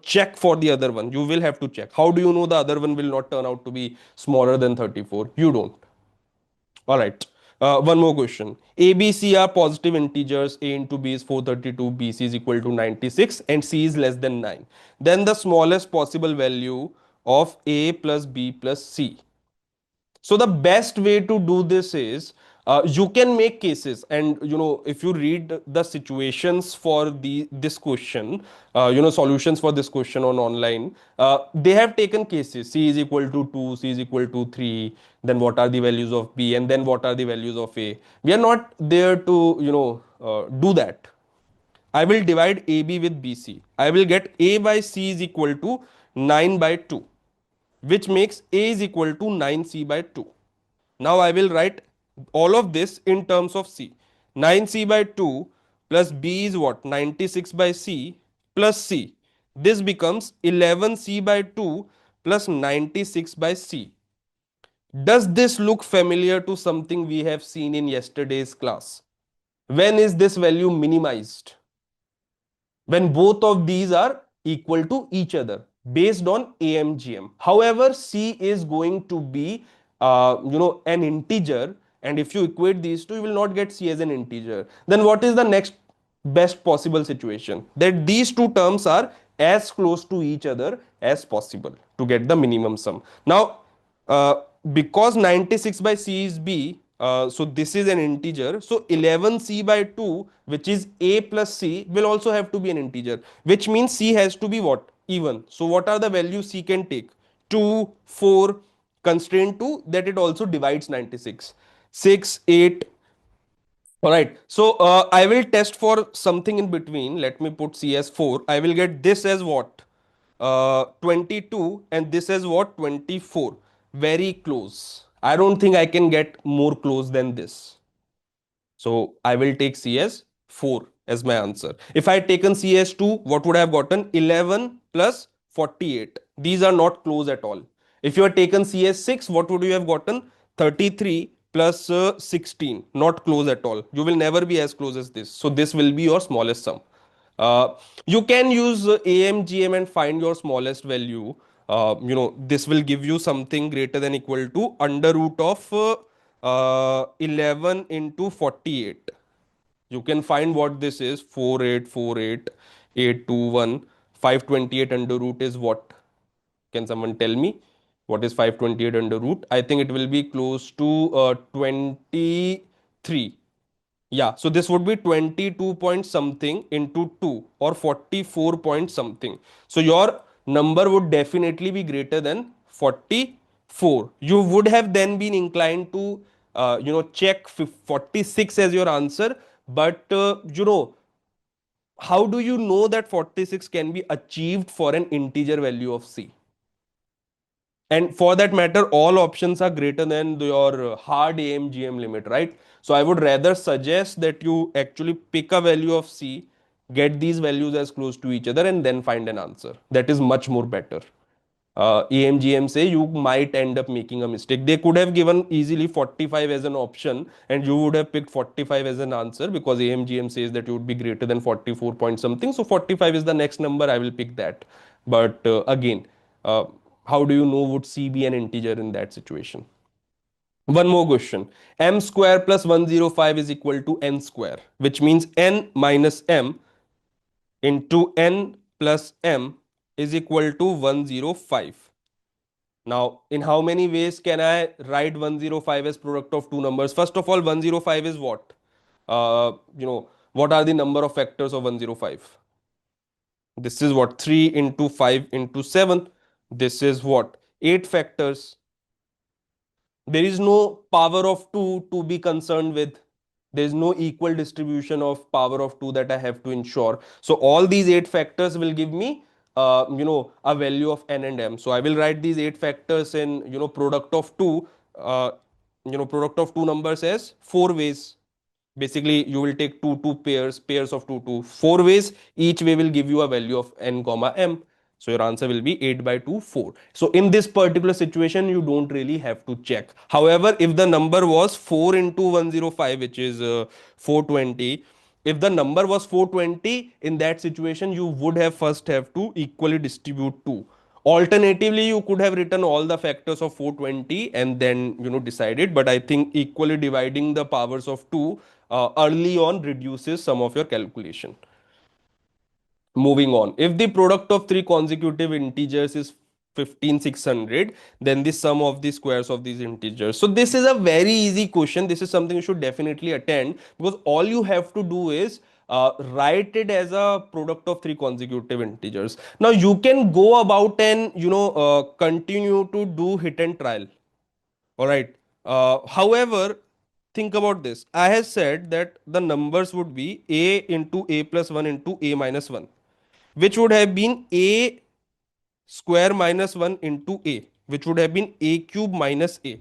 check for the other one. You will have to check. How do you know the other one will not turn out to be smaller than 34? You don't. All right. One more question. A, B, C are positive integers. A into B is 432, B, C is equal to 96, and C is less than 9. Then the smallest possible value of A plus B plus C. So the best way to do this is, you can make cases, and if you read the situations for this question, solutions for this question on online, they have taken cases. C is equal to 2, C is equal to 3, then what are the values of B, and then what are the values of A. We are not there to do that. I will divide AB with BC. I will get A by C is equal to 9 by 2, which makes A is equal to 9C by 2. Now I will write all of this in terms of C. 9C by 2 plus B is what? 96 by C plus C. This becomes 11C by 2 plus 96 by C. Does this look familiar to something we have seen in yesterday's class? When is this value minimized? When both of these are equal to each other based on AMGM. However, C is going to be an integer, and if you equate these two, you will not get C as an integer. Then what is the next best possible situation? That these two terms are as close to each other as possible to get the minimum sum. Now, uh, because 96 by C is B, so this is an integer. So 11C by 2, which is A plus C, will also have to be an integer, which means C has to be what? Even. So what are the values C can take? 2, 4, constraint to that it also divides 96. 6, 8, All right. So I will test for something in between. Let me put C as 4. I will get this as what? 22, and this as what? 24. Very close. I don't think I can get more close than this. So I will take CS 4 as my answer. If I had taken CS 2, what would I have gotten? 11 plus 48. These are not close at all. If you had taken CS 6, what would you have gotten? 33 plus 16. Not close at all. You will never be as close as this. So this will be your smallest sum. Uh, you can use AMGM and find your smallest value. This will give you something greater than equal to under root of 11 into 48. You can find what this is: 4848 821. 528 under root is what? Can someone tell me what is 528 under root? I think it will be close to 23. Yeah, so this would be 22 point something into 2, or 44 point something. So your number would definitely be greater than 44. You would have then been inclined to check 46 as your answer, but how do you know that 46 can be achieved for an integer value of C? And for that matter, all options are greater than your hard AMGM limit, right? So I would rather suggest that you actually pick a value of C, get these values as close to each other, and then find an answer. That is much more better. AMGM say you might end up making a mistake. They could have given easily 45 as an option, and you would have picked 45 as an answer, because AMGM says that you would be greater than 44 point something. So 45 is the next number. I will pick that. But again, uh, how do you know would C be an integer in that situation? One more question. M square plus 105 is equal to n square, which means n minus m into n plus m is equal to 105. Now, in how many ways can I write 105 as product of two numbers? First of all, 105 is what? What are the number of factors of 105? This is what? 3 into 5 into 7. This is what? 8 factors. There is no power of 2 to be concerned with. There is no equal distribution of power of 2 that I have to ensure. So all these 8 factors will give me a value of n and m. So I will write these 8 factors in product of 2, product of two numbers as 4 ways. Basically, you will take two pairs of two, 4 ways. Each way will give you a value of n comma m. So your answer will be 8 by 2 4. So in this particular situation, you don't really have to check. However, if the number was 4 into 105, which is 420, if the number was 420, in that situation you would have first have to equally distribute 2. Alternatively, you could have written all the factors of 420 and then decided, but I think equally dividing the powers of 2 early on reduces some of your calculation. Moving on, if the product of three consecutive integers is 15600, then the sum of the squares of these integers. So this is a very easy question. This is something you should definitely attend, because all you have to do is write it as a product of three consecutive integers. Now you can go about and continue to do hit and trial. All right. However, think about this. I have said that the numbers would be a into a plus 1 into a minus 1, which would have been a square minus 1 into a, which would have been a cube minus a.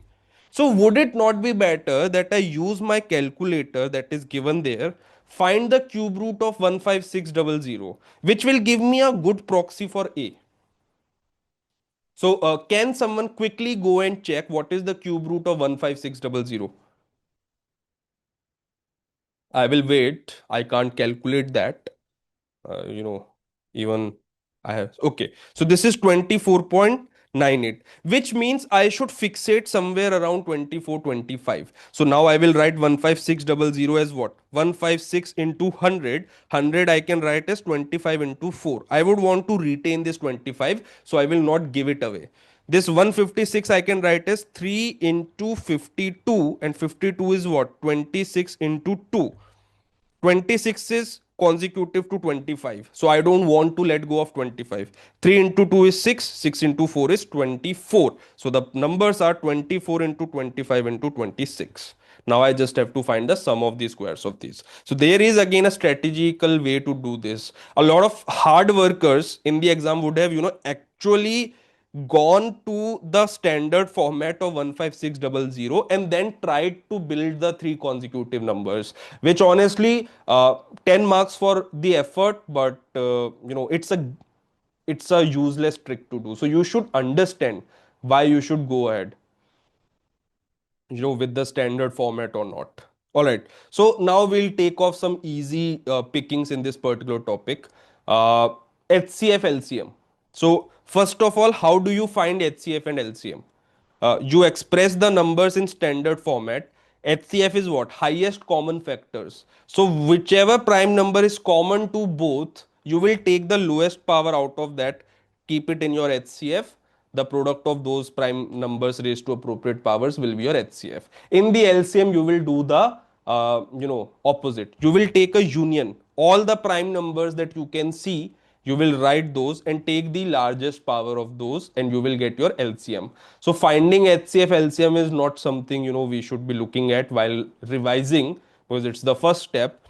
So would it not be better that I use my calculator that is given there, find the cube root of 15600, which will give me a good proxy for a. So can someone quickly go and check what is the cube root of 15600? I will wait. I can't calculate that. uh, you know Even I have, okay, so this is 24.98, which means I should fixate somewhere around 2425. So now I will write 15600 as what? 156 into 100 I can write as 25 into 4. I would want to retain this 25, so I will not give it away. This 156 I can write as 3 into 52, and 52 is what? 26 into 2. 26 is consecutive to 25. So I don't want to let go of 25. 3 into 2 is 6, 6 into 4 is 24. So the numbers are 24 into 25 into 26. Now I just have to find the sum of the squares of these. So there is again a strategical way to do this. A lot of hard workers in the exam would have, actually gone to the standard format of 15600 and then tried to build the three consecutive numbers, which honestly 10 marks for the effort, but it's a useless trick to do. So you should understand why you should go ahead, with the standard format or not. All right, so now we'll take off some easy pickings in this particular topic. uh, HCF LCM. So first of all, how do you find HCF and LCM? You express the numbers in standard format. HCF is what? Highest common factors. So whichever prime number is common to both, you will take the lowest power out of that, keep it in your HCF. The product of those prime numbers raised to appropriate powers will be your HCF. In the LCM, you will do the opposite. You will take a union. All the prime numbers that you can see, you will write those and take the largest power of those, and you will get your LCM. So finding HCF LCM is not something we should be looking at while revising, because it's the first step.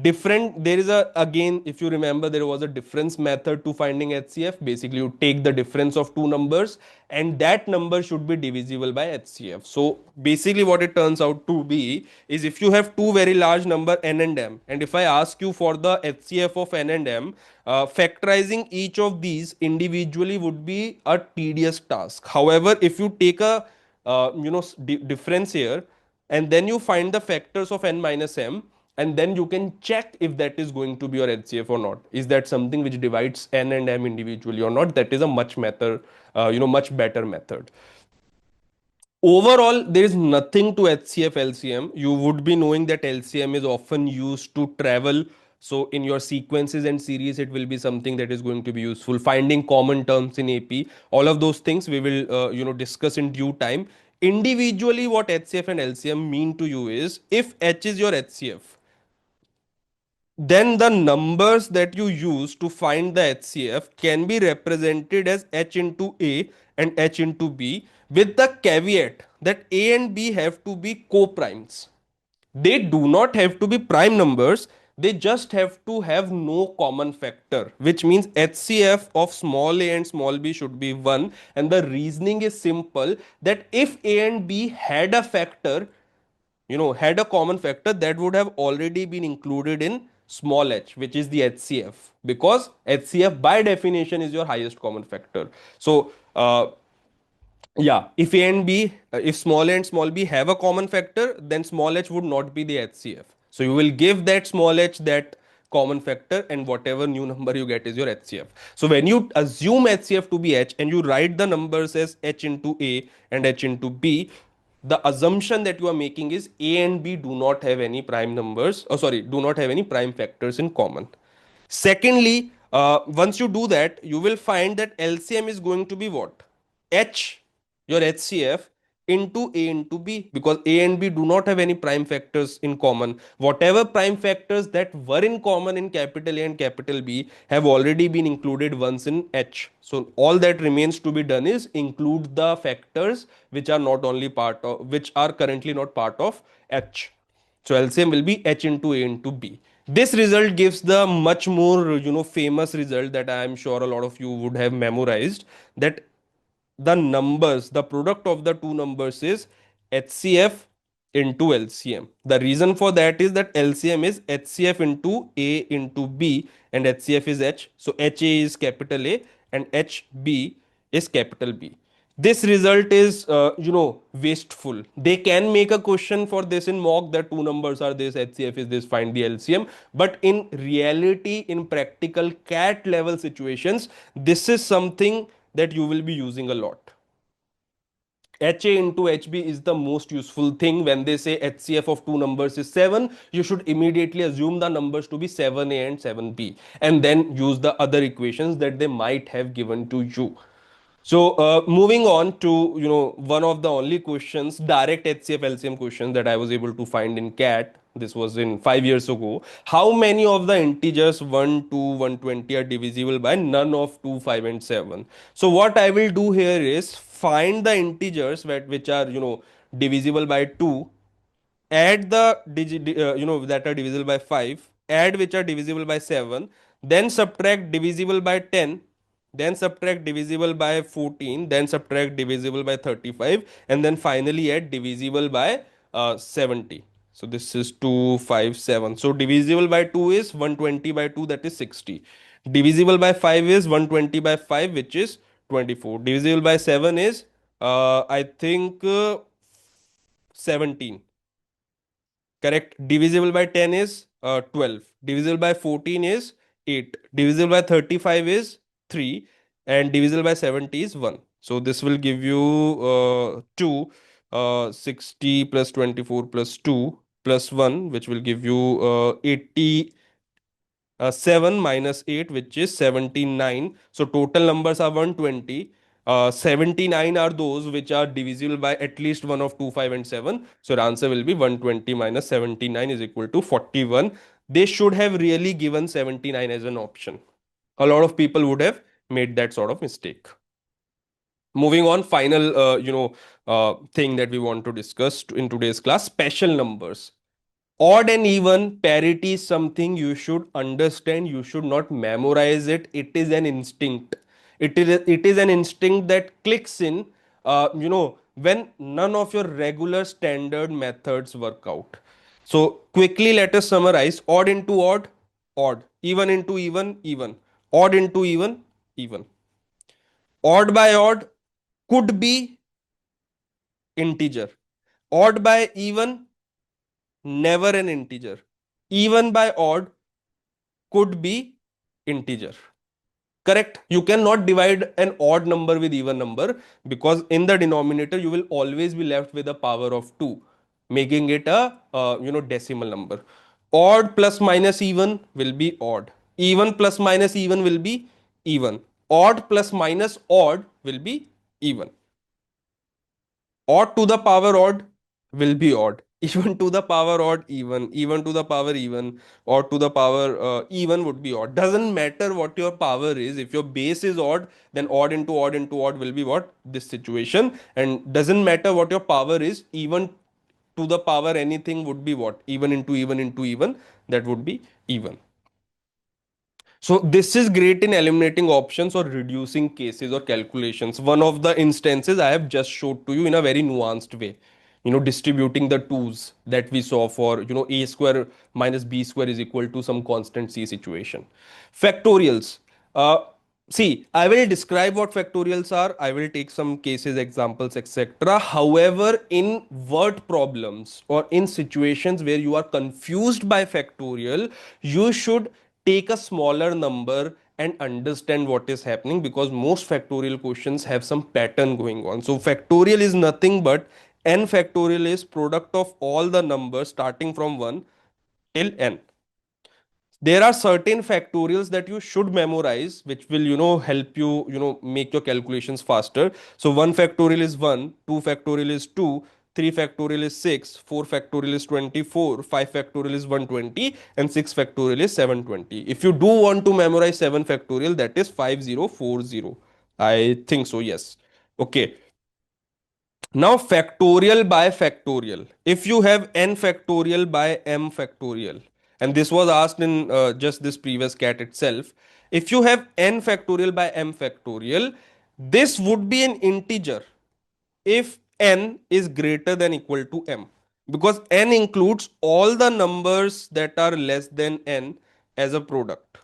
Different, there is a, again, if you remember, there was a difference method to finding HCF. Basically you take the difference of two numbers, and that number should be divisible by HCF. So basically what it turns out to be is, if you have two very large number n and m, and if I ask you for the HCF of n and m, factorizing each of these individually would be a tedious task. However, if you take a difference here, and then you find the factors of n minus m, and then you can check if that is going to be your HCF or not. Is that something which divides n and m individually or not? That is a much better method. Overall, there is nothing to HCF LCM. You would be knowing that LCM is often used to travel. So in your sequences and series, it will be something that is going to be useful. Finding common terms in AP, all of those things we will discuss in due time. Individually, what HCF and LCM mean to you is, if H is your HCF, then the numbers that you use to find the HCF can be represented as H into A and H into B, with the caveat that A and B have to be co-primes. They do not have to be prime numbers, they just have to have no common factor, which means HCF of small a and small b should be 1. And the reasoning is simple, that if A and B had a factor, had a common factor, that would have already been included in small h, which is the HCF, because HCF by definition is your highest common factor. So yeah, if a and b, if small a and small b have a common factor, then small h would not be the HCF. So you will give that small h that common factor, and whatever new number you get is your HCF. So when you assume HCF to be h and you write the numbers as h into a and h into b, the assumption that you are making is a and b do not have any prime numbers, oh sorry, do not have any prime factors in common. Secondly, once you do that, you will find that LCM is going to be what? H, your HCF, into A into B, because A and B do not have any prime factors in common. Whatever prime factors that were in common in capital A and capital B have already been included once in H. So all that remains to be done is include the factors which are not only part of, which are currently not part of H. So LCM will be H into A into B. This result gives the much more famous result that I am sure a lot of you would have memorized, that the numbers, the product of the two numbers is HCF into LCM. The reason for that is that LCM is HCF into A into B, and HCF is H. So HA is capital A and HB is capital B. This result is wasteful. They can make a question for this in mock, that two numbers are this, HCF is this, find the LCM. But in reality, in practical CAT level situations, this is something that you will be using a lot. HA into HB is the most useful thing. When they say HCF of two numbers is 7, you should immediately assume the numbers to be 7A and 7B, and then use the other equations that they might have given to you. So moving on to one of the only questions, direct HCF LCM questions that I was able to find in CAT. this was in 5 years ago, how many of the integers 1, 2, 120 are divisible by none of 2, 5 and 7? So what I will do here is find the integers which are, divisible by 2, add the that are divisible by 5, add which are divisible by 7, then subtract divisible by 10, then subtract divisible by 14, then subtract divisible by 35, and then finally add divisible by 70. So this is 257. So divisible by 2 is 120 by 2, that is 60. Divisible by 5 is 120 by 5, which is 24. Divisible by 7 is I think 17. Correct. Divisible by 10 is 12. Divisible by 14 is 8. Divisible by 35 is 3. And divisible by 70 is 1. So this will give you 2. 60 plus 24 plus 2 plus 1, which will give you 80. 7 minus 8, which is 79. So total numbers are 120. 79 are those which are divisible by at least one of 2, 5 and 7. So the answer will be 120 minus 79 is equal to 41. They should have really given 79 as an option. A lot of people would have made that sort of mistake. Moving on, final thing that we want to discuss in today's class: special numbers. Odd and even parity is something you should understand. You should not memorize it. It is an instinct. It is an instinct that clicks in when none of your regular standard methods work out. So quickly let us summarize: odd into odd, odd; even into even, even; odd into even, even; odd by odd could be integer; odd by even, never an integer; even by odd could be integer. Correct. You cannot divide an odd number with even number, because in the denominator you will always be left with a power of 2, making it a decimal number. Odd plus minus even will be odd. Even plus minus even will be even. Odd plus minus odd will be even. Odd to the power odd will be odd. Even to the power odd, even. Even to the power even. Odd to the power even would be odd. Doesn't matter what your power is. If your base is odd, then odd into odd into odd will be what? This situation. And doesn't matter what your power is, even to the power anything would be what? Even into even into even. That would be even. So this is great in eliminating options or reducing cases or calculations. One of the instances I have just showed to you in a very nuanced way. Distributing the twos that we saw for, a square minus b square is equal to some constant c situation. Factorials. Uh, See, I will describe what factorials are. I will take some cases, examples, etc. However, in word problems or in situations where you are confused by factorial, you should take a smaller number and understand what is happening, because most factorial questions have some pattern going on. So factorial is nothing but n factorial is product of all the numbers starting from 1 till n. There are certain factorials that you should memorize, which will help you make your calculations faster. So 1 factorial is 1, 2 factorial is 2, 3 factorial is 6, 4 factorial is 24, 5 factorial is 120, and 6 factorial is 720. If you do want to memorize 7 factorial, that is 5040. I think so, yes. Okay. Now factorial by factorial. If you have n factorial by m factorial, and this was asked in just this previous cat itself. If you have n factorial by m factorial, this would be an integer if n is greater than equal to m, because n includes all the numbers that are less than n as a product.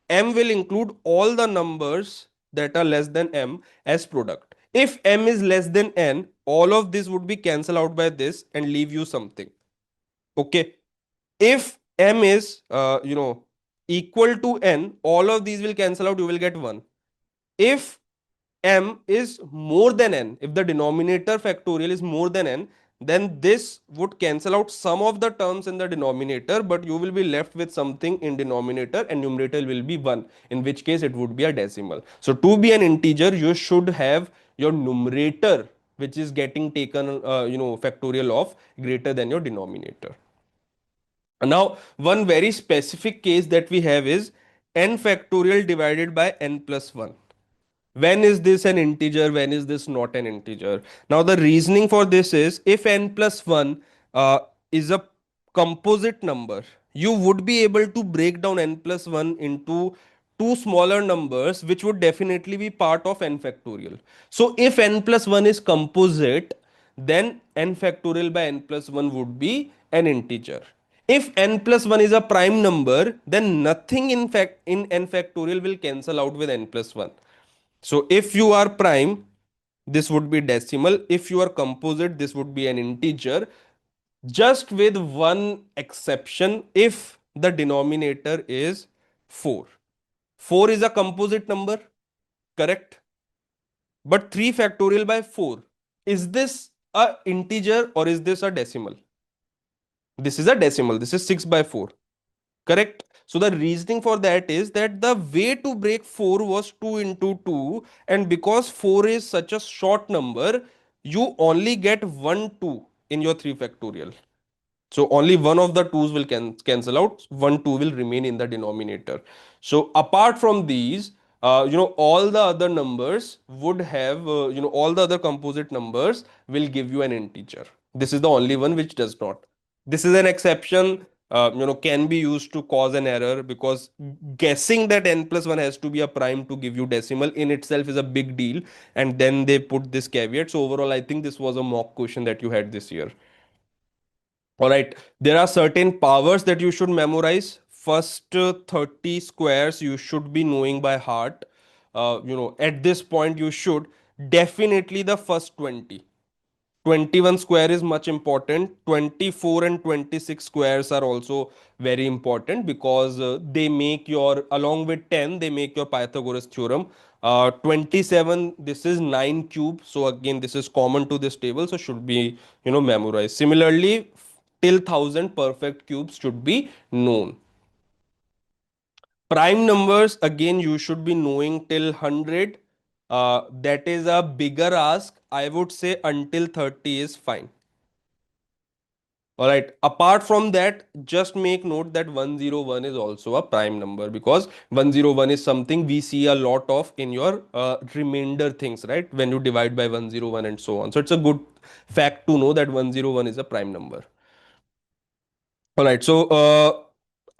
M will include all the numbers that are less than m as product. If m is less than n, all of this would be cancelled out by this and leave you something. Okay. If m is equal to n, all of these will cancel out, you will get 1. If m is more than n, if the denominator factorial is more than n, then this would cancel out some of the terms in the denominator, but you will be left with something in denominator and numerator will be 1, in which case it would be a decimal. So to be an integer, you should have your numerator, which is getting taken factorial of, greater than your denominator. Now, one very specific case that we have is n factorial divided by n plus 1. When is this an integer? When is this not an integer? Now, the reasoning for this is if n plus 1 is a composite number, you would be able to break down n plus 1 into two smaller numbers, which would definitely be part of n factorial. So, if n plus 1 is composite, then n factorial by n plus 1 would be an integer. If n plus 1 is a prime number, then nothing in fact in n factorial will cancel out with n plus 1. So if you are prime, this would be decimal. If you are composite, this would be an integer. Just with one exception, if the denominator is 4. 4 is a composite number, correct? But 3 factorial by 4. Is this a integer or is this a decimal? This is a decimal. This is 6 by 4. Correct. So the reasoning for that is that the way to break 4 was 2 into 2, and because 4 is such a short number, you only get one 2 in your 3 factorial. So only one of the 2's will cancel out, one 2 will remain in the denominator. So apart from these, all the other numbers would have, all the other composite numbers will give you an integer. This is the only one which does not. This is an exception, can be used to cause an error, because guessing that n plus 1 has to be a prime to give you decimal in itself is a big deal. And then they put this caveat. So overall, I think this was a mock question that you had this year. All right, there are certain powers that you should memorize. First 30 squares you should be knowing by heart. At this point, you should definitely the first 20. 21 square is much important. 24 and 26 squares are also very important, because they make your, along with 10, they make your Pythagoras theorem. 27, this is 9 cube. So again, this is common to this table. So should be, memorized. Similarly, till 1000 perfect cubes should be known. Prime numbers, again, you should be knowing till 100. That is a bigger ask. I would say until 30 is fine. All right. Apart from that, just make note that 101 is also a prime number, because 101 is something we see a lot of in your remainder things, right? When you divide by 101 and so on. So it's a good fact to know that 101 is a prime number. All right. So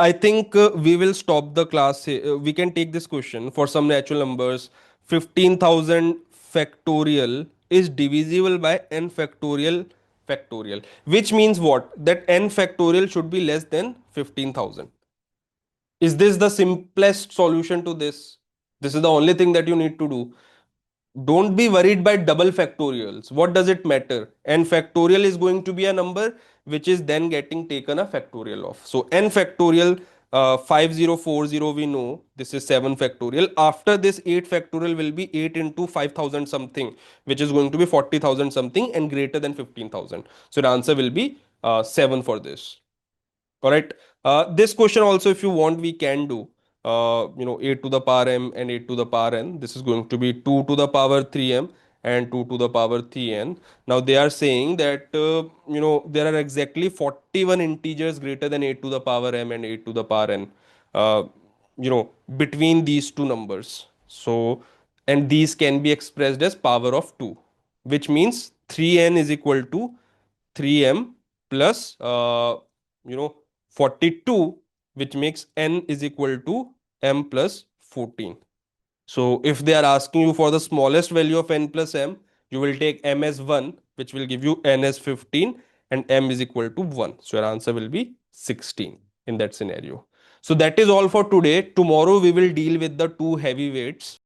I think we will stop the class here. We can take this question for some natural numbers. 15,000 factorial is divisible by n factorial factorial, which means what? That n factorial should be less than 15,000. Is this the simplest solution to this? This is the only thing that you need to do. Don't be worried by double factorials. What does it matter? N factorial is going to be a number which is then getting taken a factorial of. So n factorial 5040, we know this is 7 factorial. After this, 8 factorial will be 8 into 5,000 something, which is going to be 40,000 something and greater than 15,000. So the answer will be 7 for this. All right. This question also, if you want, we can do. 8 to the power m and 8 to the power n. This is going to be 2 to the power 3m and 2 to the power 3n. Now they are saying that, there are exactly 41 integers greater than 8 to the power m and 8 to the power n, uh, between these two numbers. So, and these can be expressed as power of 2, which means 3n is equal to 3m plus, 42, which makes n is equal to m plus 14. So if they are asking you for the smallest value of n plus m, you will take m as 1, which will give you n as 15, and m is equal to 1. So your answer will be 16 in that scenario. So that is all for today. Tomorrow we will deal with the two heavyweights.